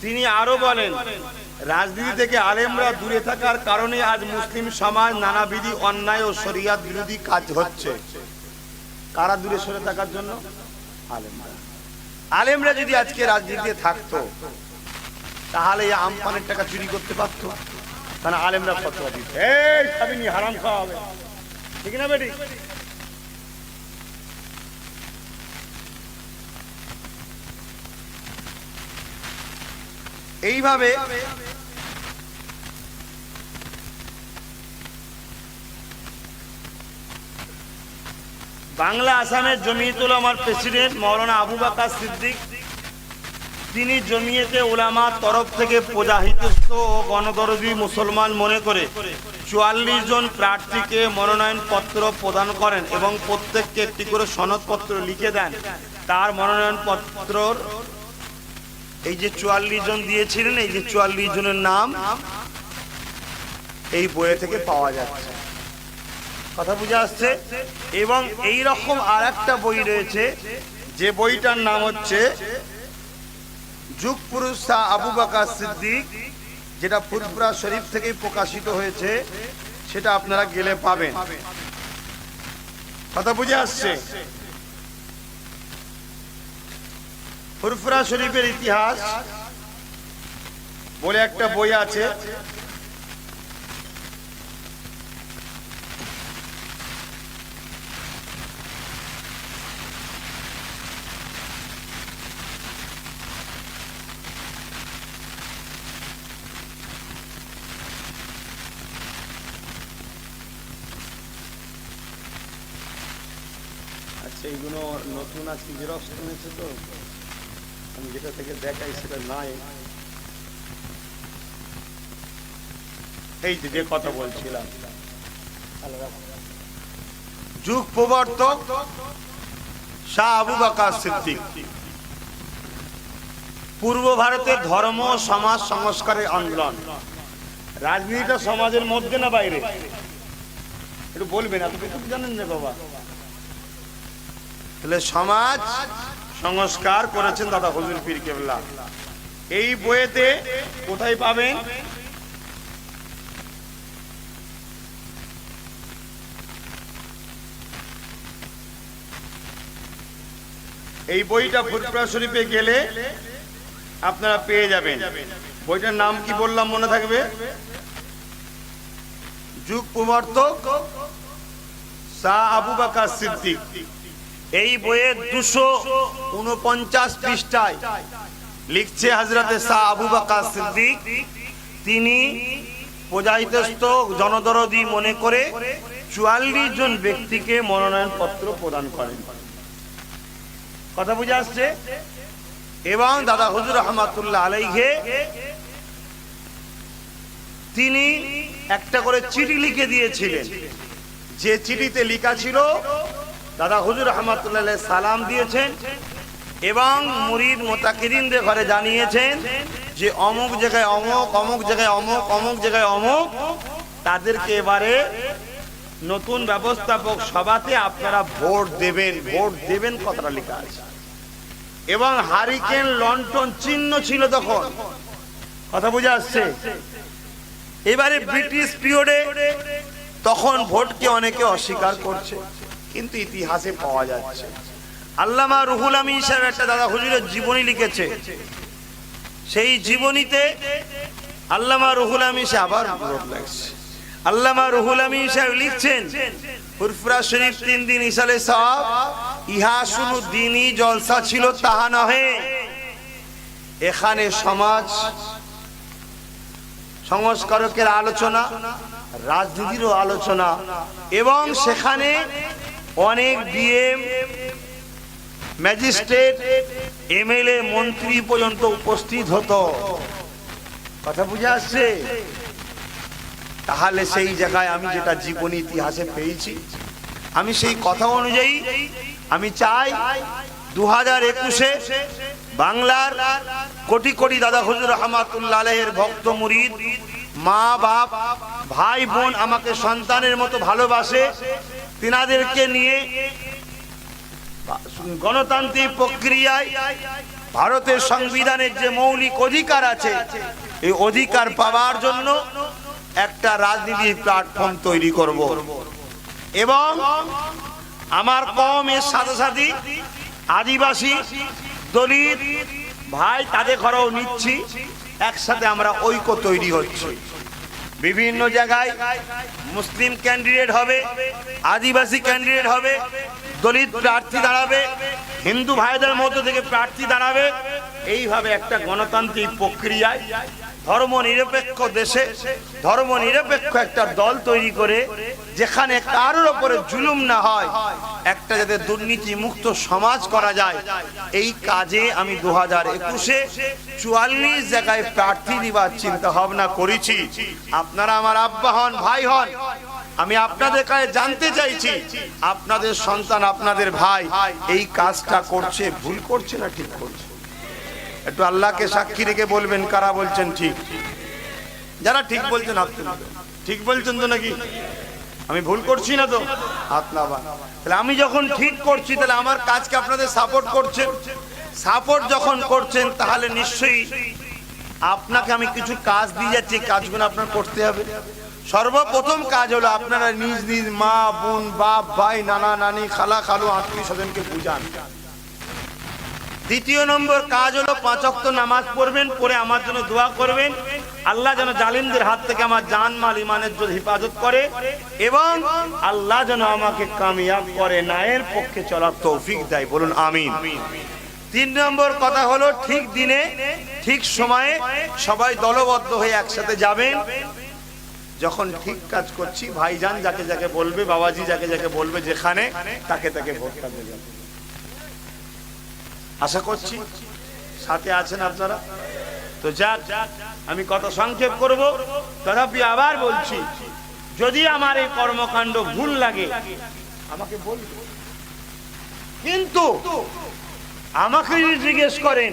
Speaker 1: তিনি আরো বলেন, রাজনীতি থেকে আলেমরা দূরে থাকার কারণে আজ মুসলিম সমাজ নানাবিধি অন্যায় ও শরিয়াত বিরোধী কাজ হচ্ছে। কারা দূরে সরে থাকার জন্য? আলেমরা যদি আজকে রাজনীতিতে থাকতো তাহলে এই আমপানের টাকা চুরি করতে পারতো। কারণ আলেমরা ফতোয়া দিত, এই খাবিনি, হারাম খাওয়া হবে, ঠিক না বেটি? এইভাবে বাংলা আসামের জমিয়তুল উলামার প্রেসিডেন্ট মাওলানা আবু বকর সিদ্দিক তিনি জমিয়তে উলামার তরফ থেকে প্রজাহিতস্থ ও গণদরদি মুসলমান মনে করে 44 জন প্রার্থীকে মনোনয়ন পত্র প্রদান করেন এবং প্রত্যেককে একটি করে সনদপত্র লিখে দেন। তার মনোনয়ন পত্রর এই যে 44 জন দিয়েছিলেন, এই যে 44 জনের নাম এই বইয়ে থেকে পাওয়া যাচ্ছে। কথা বুঝে আসছে? এবং এই রকম আর একটা বই রয়েছে, যে বইটার নাম হচ্ছে যুগ পুরুষ শাহ আবু বকর সিদ্দিক, যেটা ফুরফুরা শরীফ থেকে প্রকাশিত হয়েছে, সেটা আপনারা গেলে পাবেন। কথা বুঝে আসছে? ফুরফুরা শরীফের ইতিহাস বলে একটা বই আছে, এইগুলো নতুন আজকে জেরক্স করেছে, তো আমি যেটা থেকে দেখাই সেটা নাই। এই যে কথা বলছিলাম, যুগ প্রবর্তক শাহ আবু বকর সিদ্দিক পূর্ব ভারতের ধর্ম সমাজ সংস্কারের আন্দোলন। রাজনীতিটা সমাজের মধ্যে না বাইরে? একটু বলবেন, আপনি কিছু জানেন না বাবা? তাহলে সমাজ সংস্কার করেছেন দাদা হুজুর পীর কেবলা। এই বইয়েতে কোথায় পাবেন? এই বইটা ফুরফুরা শরীফে গেলে আপনারা পেয়ে যাবেন। বইটার নাম কি বললাম মনে থাকবে? যুগ প্রবর্তক শাহ আবু বকর সিদ্দিক। এই বইয়ের 249 পৃষ্ঠায় লিখছে হযরতে শাহ আবু বকর সিদ্দিক, তিনি প্রজাহিতস্থ জনদরদি মনে করে 44 জন ব্যক্তিকে মনোনয়ন পত্র প্রদান করেন। কথা বুঝে আসছে? এবং দাদা হুজুর রহমাতুল্লাহ আলাইহি তিনি একটা করে চিঠি লিখে দিয়েছিলেন, যে চিঠিতে লেখা ছিল দাদা হুজুর রহমাতুল্লাহ আলাইহি সালাম দিয়েছেন এবং মুরিদ মুতাকিরিনদের ঘরে জানিয়েছেন যে অমুক জায়গায় অমুক, অমুক জায়গায় অমুক, অমুক জায়গায় অমুক, তাদেরকে এবারে নতুন ব্যবস্থাপক সভাতে আপনারা ভোট দেবেন। ভোট দেবেন কথাটা লেখা আছে। এবং হারিকেন লন্ঠন চিহ্ন ছিল তখন। কথা বুঝে আসছে? এবারে ব্রিটিশ পিরিয়ডে তখন ভোটকে অনেকে অস্বীকার করছে, কিন্তু ইতিহাসে পাওয়া যাচ্ছে। আল্লামা রুহুল আমিন সাহেব একটা দাদা হুজুরের জীবনী লিখেছে। সেই জীবনীতে আল্লামা রুহুল আমিন সাহেব আবার রোগ লাগছে। আল্লামা রুহুল আমিন সাহেব লিখছেন, ফুরফুরা শরীফ 3 দিন ইসালে সাহেব, ইহা শুধু দিনই জলসা ছিল তাহা নহে, এখানে সমাজ সংস্কারকের আলোচনা, রাজনীতিরও আলোচনা, এবং সেখানে অনেক ডিএম, ম্যাজিস্ট্রেট, এমএলএ, মন্ত্রী পর্যন্ত উপস্থিত হতো। কথা বুঝে আসছে? তাহলে সেই জায়গায় আমি যেটা জীবনী ইতিহাসে পেয়েছি, আমি সেই কথা অনুযায়ী আমি চাই 2021-এ বাংলার কোটি কোটি দাদা হুজুর রহমাতুল্লাহ আলাইহির ভক্ত মুরিদ, মা বাপ, ভাই বোন আমাকে সন্তানের মতো ভালোবাসে, তিনাদেরকে নিয়ে গণতান্ত্রিক প্রক্রিয়ায় ভারতের সংবিধানের যে মৌলিক অধিকার আছে, এই অধিকার পাওয়ার জন্য একটা রাজনীতির প্ল্যাটফর্ম তৈরি করব। এবং আমার কমের সাথে সাথে আদিবাসী, দলিত ভাই, তাদের ঘরেও নিচ্ছি, একসাথে আমরা ঐক্য তৈরি হচ্ছে। বিভিন্ন জায়গায় মুসলিম ক্যান্ডিডেট হবে, আদিবাসী ক্যান্ডিডেট হবে, দলিত প্রার্থী দাঁড়াবে, হিন্দু ভাইদের মধ্য থেকে প্রার্থী দাঁড়াবে। এইভাবে একটা গণতান্ত্রিক প্রক্রিয়ায় ধর্মনিরপেক্ষ দেশে ধর্মনিরপেক্ষ একটা দল তৈরি করে যেখানে কারোর উপরে জুলুম না হয়, একটা যাতে দুর্নীতি মুক্ত সমাজ করা যায়, এই কাজে আমি 2021-এ 44 জায়গায় প্রার্থী দিবার চিন্তা ভাবনা করেছি। আপনারা আমার আব্বা হন, ভাই হন, আমি আপনাদের কাছে জানতে চাইছি আপনাদের সন্তান, আপনাদের ভাই এই কাজটা করছে, ভুল করছে না ঠিক করছে? একটু আল্লাহকে সাক্ষী রেখে বলবেন কারা বলছেন ঠিক। যারা ঠিক বলছেন হাত তুলবেন। ঠিক বলছেন তো নাকি? আমি ভুল করছি না তো? হাত নামান। তাহলে আমি যখন ঠিক করছি তাহলে আমার কাজকে আপনাদের সাপোর্ট করছেন। সাপোর্ট যখন করছেন তাহলে নিশ্চয়ই আপনাকে আমি কিছু কাজ দিয়ে যাচ্ছি, কাজগুলো আপনার করতে হবে। সর্বপ্রথম কাজ হলো আপনারা নিজ নিজ মা বোন বাপ ভাই নানা নানি খালা খালু আত্মীয় স্বজনকে বুঝান। দ্বিতীয় নম্বর কাজ হলো 5 ওয়াক্ত নামাজ পড়বেন, পড়ে আমার জন্য দোয়া করবেন, আল্লাহ যেন জালিমদের হাত থেকে আমার জান মাল ইমানের জন্য হেফাজত করে এবং আল্লাহ যেন আমাকে কামিয়াব করে, ন্যায়ের পক্ষে চলার তৌফিক দেয়। বলুন আমিন। 3 নম্বর কথা হলো ঠিক দিনে ঠিক সময়ে সবাই দলবদ্ধ হয়ে একসাথে যাবেন। যখন ঠিক কাজ করছি ভাইজান যাকে যাকে বলবে, বাবাজি যাকে যাকে বলবে, যেখানে তাকে তাকে ভোটটা দেবেন। আশা করছি সাথে আছেন আপনারা তো। যাক, আমি কথা সংক্ষেপ করব, তথাপি আবার বলছি, যদি আমার এই কর্মকাণ্ড ভুল লাগে আমাকে বলবে, কিন্তু আমাকে যদি জিজ্ঞেস করেন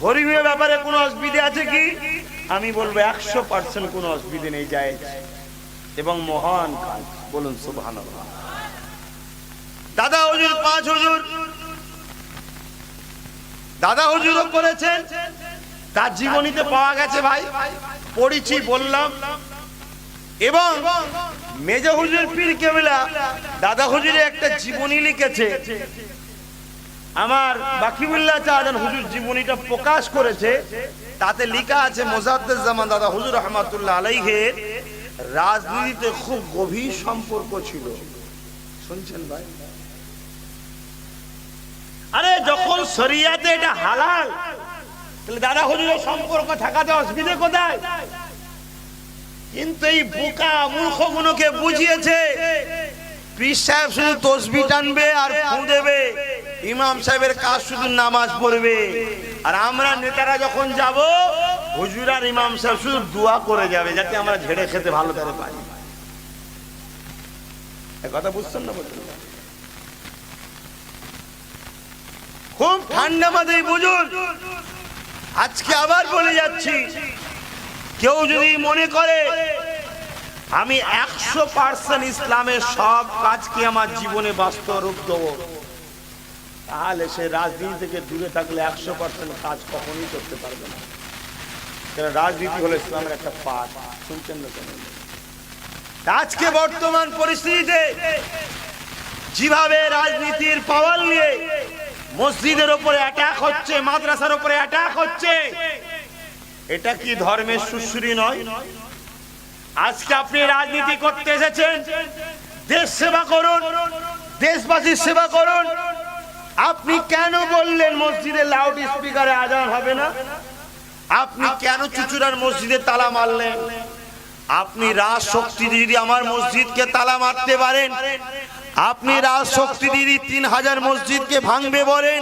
Speaker 1: ধর্মীয় ব্যাপারে কোনো অসুবিধা আছে কি, আমি বলবো 100% কোনো অসুবিধা নেই, যায় এবং মহান কাজ। বলুন সুবহানাল্লাহ। দাদা হুজুর 5 হুজুর, দাদা হুজুরও করেছেন, তার জীবনীতে পাওয়া গেছে, ভাই পড়েছি বললাম। এবং মেজো হুজুর পীর কেবলা দাদা হুজুরের একটা জীবনী লিখেছে, আমার বাকিউল্লাহ চাঁদান হুজুর জীবনীটা প্রকাশ করেছে। তাতে লেখা আছে মোজাদ্দেদ জামান দাদা হুজুর রহমাতুল্লাহ আলাইহির রাজনীতিতে খুব গভীর সম্পর্ক ছিল। শুনছেন ভাই? আরে যখন শরিয়াতে এটা হালাল, তাহলে দাদা হুজুরের সম্পর্ক থাকাতে অসুবিধা কোথায়? কিন্তু এই বোকা মূর্খগুলোকে বুঝিয়েছে পীর সাহেব শুধু তসবিহ টানবে আর ফু দেবে, ইমাম সাহেবের কাজ শুধু নামাজ পড়বে, আর আমরা নেতারা যখন যাব হুজুর আর ইমাম সাহেব শুধু দোয়া করে যাবে যাতে আমরা ঝেড়ে খেতে ভালো করে পারি। এই কথা বুঝছেন না? বলছেন খুব ঠান্ডা মাথায় বুঝুন। আজকে আবার বলে যাচ্ছি, কেউ যদি মনে করে আমি 100% ইসলামের সব কাজকে আমার জীবনে বাস্তব রূপ দেবো, তাহলে সে রাজনীতি থেকে দূরে থাকলে 100% কাজ কখনোই করতে পারবে না। কারণ রাজনীতি হলো ইসলামের একটা পাঠ। শুনছেন না? আজকে বর্তমান পরিস্থিতিতে যেভাবে রাজনীতির পাওয়ার নিয়ে মসজিদের উপরে অ্যাটাক হচ্ছে, মাদ্রাসার উপরে অ্যাটাক হচ্ছে, এটা কি ধর্মের সুশ্রী নয়? আজকে আপনি রাজনীতি করতে এসেছেন, দেশ সেবা করুন, দেশবাসীর সেবা করুন। আপনি কেন বললেন মসজিদে লাউড স্পিকারে আজান হবে না? আপনি কেন চুচুড়ার মসজিদে তালা মারলেন? আপনি রাজ শক্তি যদি আমার মসজিদকে তালা মারতে পারেন, আপনি রাজ শক্তি দিদি 3000 মসজিদকে ভাঙবে বলেন,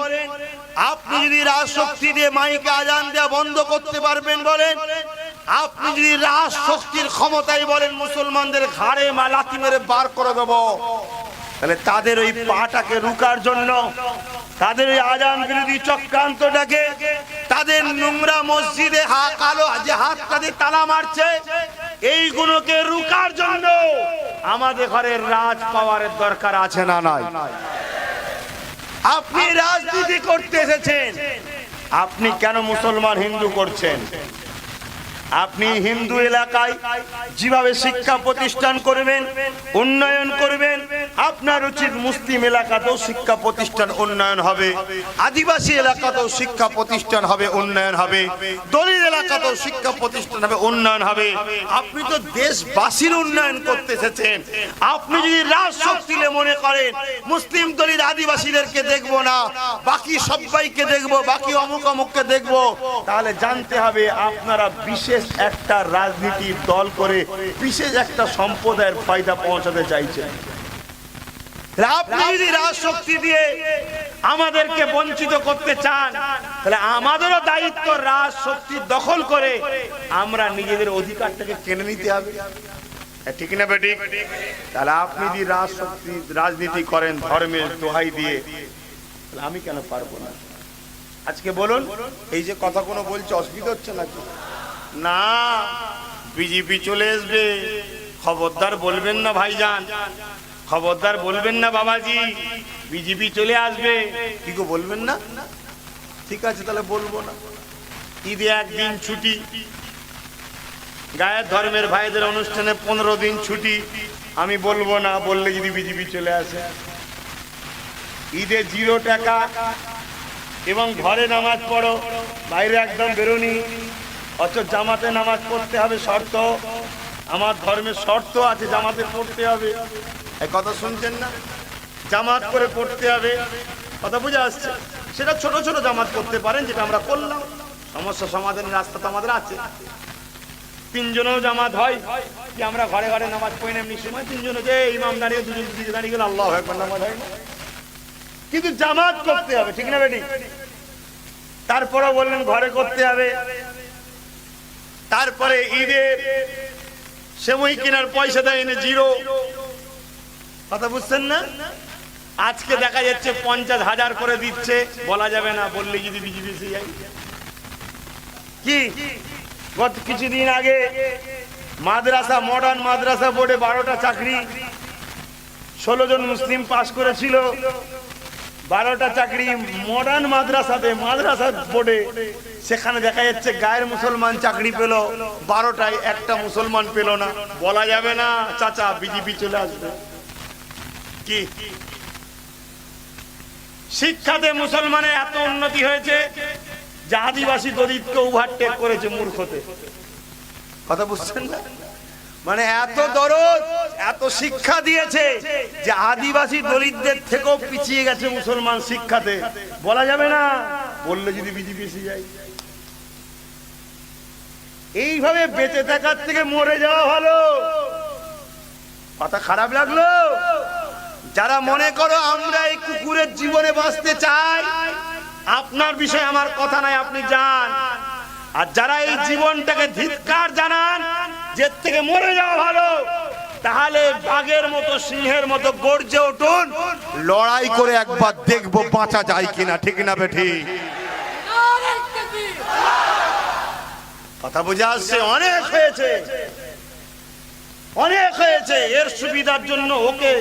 Speaker 1: আপনি যদি রাজ শক্তি দিয়ে মাইকে আজান দেওয়া বন্ধ করতে পারবেন বলেন, আপনি যদি রাজ শক্তির ক্ষমতায় বলেন মুসলমানদের ঘাড়ে লাথি মেরে বার করে দেব, তাহলে তাদের ওই পাটাকে রুকার জন্য, তাদের ওই আজান বিরোধী চক্রান্তটাকে, তাদের নোংরা মসজিদে কালো যে হাত তাদের তালা মারছে, এইগুলোকে রুকার জন্য আমাদের ঘরের রাজ পাওয়ারের দরকার আছে না নাই? আপনি রাজনীতি করতে এসেছেন, আপনি কেন মুসলমান হিন্দু করছেন? আপনি হিন্দু এলাকায় যেভাবে শিক্ষা প্রতিষ্ঠান করবেন, উন্নয়ন করবেন, আপনার উচিত মুসলিম এলাকাতেও শিক্ষা প্রতিষ্ঠান উন্নয়ন হবে, আদিবাসী এলাকাতেও শিক্ষা প্রতিষ্ঠান হবে, উন্নয়ন হবে, দলিত এলাকাতেও শিক্ষা প্রতিষ্ঠান হবে, উন্নয়ন হবে। আপনি তো দেশবাসীর উন্নয়ন করতে এসেছেন। আপনি যদি রাজশক্তি মনে করেন মুসলিম দলিত আদিবাসীদেরকে দেখবো না, বাকি সবাইকে দেখবো, বাকি অমুক অমুককে দেখবো, তাহলে জানতে হবে আপনারা বিশেষ একটা রাজনীতির দল করে বিশেষ একটা সম্প্রদায়ের ফায়দা পৌঁছাতে চাইছেন। আপনি যদি রাজশক্তি দিয়ে আমাদেরকে বঞ্চিত করতে চান, তাহলে আমাদেরও দায়িত্ব রাজশক্তি দখল করে আমরা নিজেদের অধিকারটাকে কেড়ে নিতে হবে, ঠিক না বেটি? তাহলে আপনি যদি রাজশক্তি রাজনীতি করেন ধর্মের দোহাই দিয়ে, তাহলে আমি কেন পারবো না? আজকে বলুন, এই যে কথা কোনো বলছে অসুবিধা হচ্ছে নাকি? না, বিজেপি চলে আসবে, খবরদার বলবেন না ভাইজান, খবরদার বলবেন না বাবাজি, বিজেপি চলে আসবে, কি গো বলবেন না? ঠিক আছে, তাহলে বলবো না। ঈদে একদিন ছুটি, গায়ের ধর্মের ভাইদের অনুষ্ঠানে 15 দিন ছুটি, আমি বলবো না, বললে যদি বিজেপি চলে আসে। ঈদে 0 টাকা এবং ঘরে নামাজ পড়ো, বাইরে একদম বেরোনি, অথচ জামাতে নামাজ পড়তে হবে শর্ত, আমার ধর্মের শর্ত আছে, জামাতে পড়তে হবে। এই কথা শুনছেন না? জামাত করে পড়তে হবে, কথা বুঝে আসছে? সেটা ছোট ছোট জামাত করতে পারেন, যেটা আমরা করলাম, সমস্যা সমাধানের রাস্তা তো আমাদের আছে। 3 জনেও জামাত হয় কি? আমরা ঘরে ঘরে নামাজ পড়ি না এমনি সময় 3 জনে যে ইমাম দাঁড়িয়ে 2 জন দিকে দাঁড়িয়ে গেলে আল্লাহু আকবার নামাজ হয় না, কিন্তু জামাত করতে হবে, ঠিক না বেটি? তারপরে বললেন ঘরে করতে হবে। তারপরে ঈদের সেমই কেনার পয়সা দেয় না, 0, কথা বুঝছেন না? আজকে দেখা যাচ্ছে 50,000 করে দিচ্ছে, বলা যাবে না, বললে যদি বিজেপি কি? গত কিছুদিন আগে মাদ্রাসা, মডার্ন মাদ্রাসা বোর্ডে 12টা চাকরি, 16 জন মুসলিম পাস করেছিল, 12টা চাকরি মডার্ন মাদ্রাসাতে, মাদ্রাসা বোর্ডে, সেখানে দেখা যাচ্ছে গায়ের মুসলমান চাকরি পেল 12টায়, একটা মুসলমান পেল না, বলা যাবে না চাচা বিজেপি চলে আসবে। কি শিক্ষাতে মুসলমানের এত উন্নতি হয়েছে যে আদিবাসী দলিতকে ওভারটেক করেছে মূর্খতে, কথা বুঝছেন না? মানে এত দরদ, এত শিক্ষা দিয়েছে যে আদিবাসী দলিতদের থেকেও পিছিয়ে গেছে মুসলমান শিক্ষাতে, বলা যাবে না, বললে যদি বিজেপি এসে যায়। এইভাবে বেঁচে থাকার থেকে মরে যাওয়া ভালো। কথা খারাপ লাগলো? যারা মনে করো আমরা এই কুকুরের জীবনে বাঁচতে চাই, আপনার বিষয়ে আমার কথা নাই, আপনি যান। আর যারা এই জীবনটাকে ধিক্কার জানান, যে থেকে মরে যাওয়া ভালো, তাহলে বাঘের মতো, সিংহের মতো গর্জে উঠুন, লড়াই করে একবার দেখবো বাঁচা যায় কিনা, ঠিক না বেঠি? কথা বুঝে আসছে? অনেক হয়েছে, অনেক হয়েছে। এর সুবিধার জন্য ওকে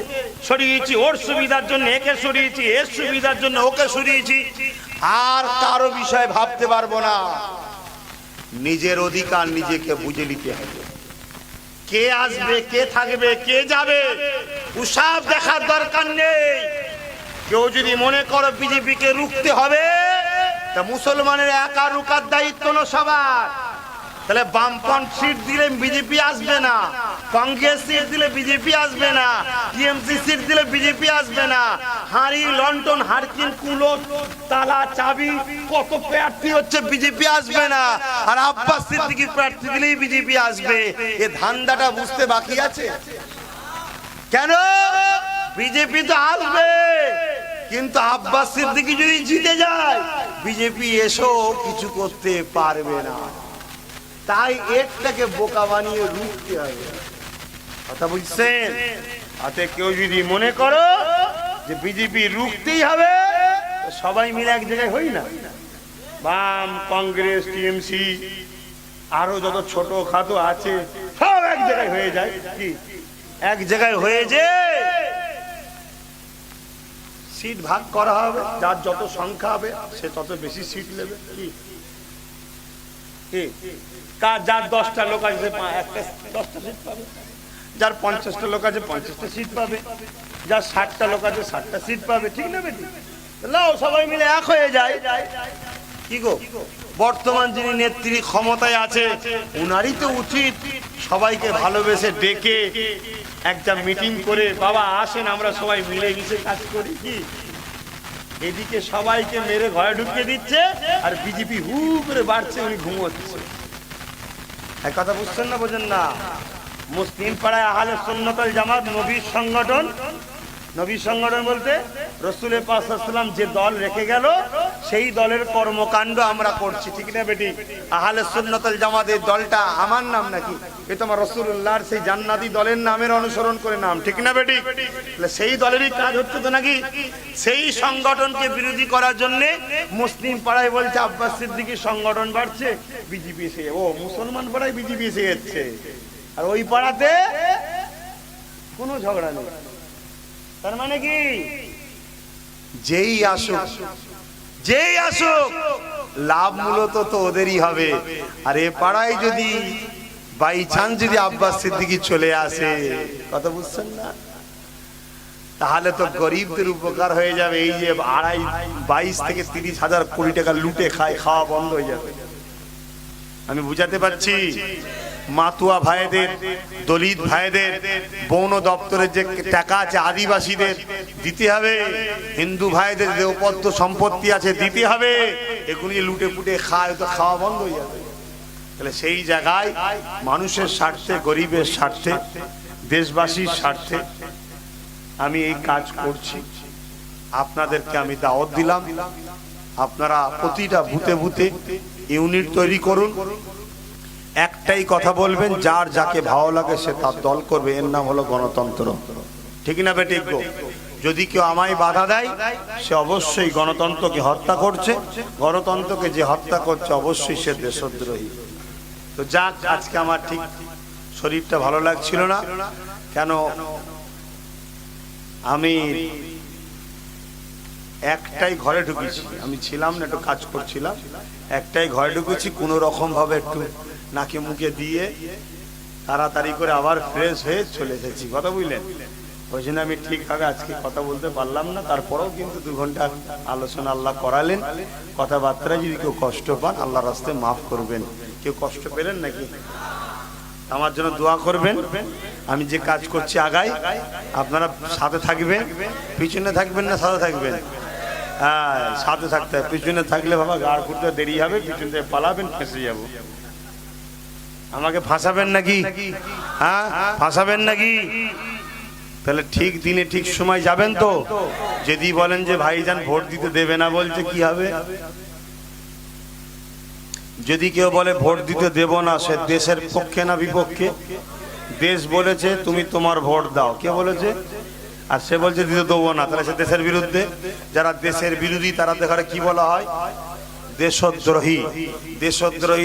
Speaker 1: সরিয়েছি, ওর সুবিধার জন্য একে সরিয়েছি, এর সুবিধার জন্য ওকে সরিয়েছি, আর কারো বিষয়ে ভাবতে পারবো না। নিজের অধিকার নিজেকে বুঝে নিতে হবে। কে আসবে, কে থাকবে, কে যাবে, ওসব দেখার দরকার নেই। কেউ যদি মনে করো বিজেপিকে রুখতে হবে, তা মুসলমানের একা রুকার দায়িত্ব না সবার। তাহলে বামপন্থ সিট দিলে বিজেপি আসবে না, কংগ্রেস সিট দিলে বিজেপি আসবে না, টিএমসি সিট দিলে বিজেপি আসবে না। হাড়ি লন্ডন হারকিন কুলো তালা চাবি কত প্রার্থী হচ্ছে, বিজেপি আসবে না। আর আব্বাস সিদ্দিকী প্রার্থী দিলেই বিজেপি আসবে। এ ধান্দাটা বুঝতে বাকি আছে? কেন? বিজেপি তো আসবে, কিন্তু আব্বাস সিদ্দিকী যদি জিতে যায়, বিজেপি এসেও কিছু করতে পারবে না। তাই একটাকে বোকা বানিয়ে রুখতে হবে, কথা বুঝছেন? আতে কেউ যদি মনে করো যে বিজেপি রুখতেই হবে, সবাই মিলে এক জায়গায় হই না, বাম, কংগ্রেস, টিএমসি, আরো যত ছোট খাটো আছে সব এক জায়গায় হয়ে যায়। কি এক জায়গায় হয়ে যে সিট ভাগ করা হবে, যার যত সংখ্যা হবে সে তত বেশি সিট নেবে। কি কি কার যার 10টা লোক আছে একটা 10টা সিট পাবে, যার 50টা লোক আছে 50টা সিট পাবে, যার 60টা লোক আছে 60টা সিট পাবে, ঠিক না বেটি? লাও সবাই মিলে এক হয়ে যায়। কি গো, বর্তমান যিনি নেত্রী ক্ষমতায় আছে উনারই তো উচিত সবাইকে ভালোবেসে ডেকে একটা মিটিং করে, বাবা আসেন আমরা সবাই মিলে মিশে কাজ করি। কি এদিকে সবাইকে মেরে ঘরে ঢুকিয়ে দিচ্ছে আর বিজেপি হু করে বাড়ছে, উনি ঘুমোচ্ছে। এক কথা বুঝছেন না, বোঝেন না? মুসলিম পাড়ায় আহলে সুন্নাত ওয়াল জামাত নবীর সংগঠন। নবীর সংগঠন বলতে রাসূলের পাক সাল্লাল্লাহু আলাইহি ওয়াসাল্লাম যে দল রেখে গেল সেই দলের কর্মকাণ্ড আমরা করছি, ঠিক না বেটি? আহলে সুন্নাত ওয়াল জামাতের দলটা আমার নাম নাকি? এ তোমার রাসূলুল্লাহর সেই জান্নাতি দলের নামের অনুসরণ করে নাম, ঠিক না বেটি? তাহলে সেই দলেরই কাজ হচ্ছে তো নাকি? সেই সংগঠনকে বিরোধী করার জন্য মুসলিম পাড়ায় বলছে আব্বাস সিদ্দিকীর সংগঠন বাড়ছে, বিজেপি এসে, ও মুসলমান পাড়ায় বিজেপি এসে যাচ্ছে, আর ওই পাড়াতে কোনো ঝগড়া নেই। তার মানে কি যেই আসুক লাভ মূলত তো ওদেরই হবে। আর এ পাড়ায় যদি বাই চান্স যদি আব্বাস সিদ্দিকী চলে আসে, কথা বুঝছেন না, তাহলে তো গরিবদের উপকার হয়ে যাবে। এই যে 22 থেকে 30,000 কোটি টাকা লুটে খাওয়া বন্ধ হয়ে যাবে। আমি বুঝাতে পারছি? মাতুয়া ভাইদের, দলিত ভাইদের, বন দপ্তরের যে টাকা আছে আদিবাসীদের দিতে হবে, হিন্দু ভাইদের দেওপত্য সম্পত্তি আছে দিতে হবে। এগুলি লুটে পুটে খায় তো খাওয়া বন্ধ হয়ে যাবে। তাহলে সেই জায়গায় মানুষের স্বার্থে, গরিবের স্বার্থে, দেশবাসীর স্বার্থে আমি এই কাজ করছি। আপনাদেরকে আমি দাওয়াত দিলাম, আপনারা প্রতিটা বুথে বুথে ইউনিট তৈরি করুন। একটাই কথা বলবেন, যার যাকে ভালো লাগে সে তার দল করবে, এর নাম হলো গণতন্ত্র, ঠিক না বেটি? যদি কেউ আমায় বাধা দেয় সে অবশ্যই গণতন্ত্রকে হত্যা করছে, গণতন্ত্রকে যে হত্যা করছে অবশ্যই সে দেশদ্রোহী। তো যাক, আজকে আমার ঠিক শরীরটা ভালো লাগছিল না, কেন আমি একটাই ঘরে ঢুকেছি, আমি ছিলাম না, একটু কাজ করছিলাম, একটাই ঘরে ঢুকেছি, কোনো রকম ভাবে একটু নাকে মুখে দিয়ে তাড়াতাড়ি করে আবার ফ্রেশ হয়ে চলে এসেছি, কথা বুঝলেন? ওই জন্য আমি ঠিকভাবে আজকে কথা বলতে পারলাম না। তারপরেও কিন্তু 2 ঘন্টা আলোচনা আল্লাহ করালেন। কথাবার্তায় যদি কেউ কষ্ট পান আল্লাহর রাস্তায় মাফ করবেন। কেউ কষ্ট পেলেন নাকি? আমার জন্য দোয়া করবেন। আমি যে কাজ করছি আগাই, আপনারা সাথে থাকবেন, পিছনে থাকবেন না সাথে থাকবেন? হ্যাঁ, সাথে থাকতে হবে। পিছনে থাকলে বাবা গাড় ফুটতে দেরি হবে, পিছন থেকে পালাবেন, ফেঁসে যাব। আমাকে ফাঁসাবেন নাকি? হ্যাঁ, ফাঁসাবেন নাকি? তাহলে ঠিক দিনে ঠিক সময় যাবেন তো? যদি বলেন যে ভাইজান ভোট দিতে দেবে না বলছে, কি হবে? যদি কেউ বলে ভোট দিতে দেব না, সে দেশের পক্ষে না বিপক্ষে? দেশ বলেছে তুমি তোমার ভোট দাও, কে বলেছে? আর সে বলছে দিতে দেবো না, তাহলে সে দেশের বিরুদ্ধে। যারা দেশের বিরোধী তারা দেখারে কি বলা হয়? দেশদ্রোহী। দেশদ্রোহী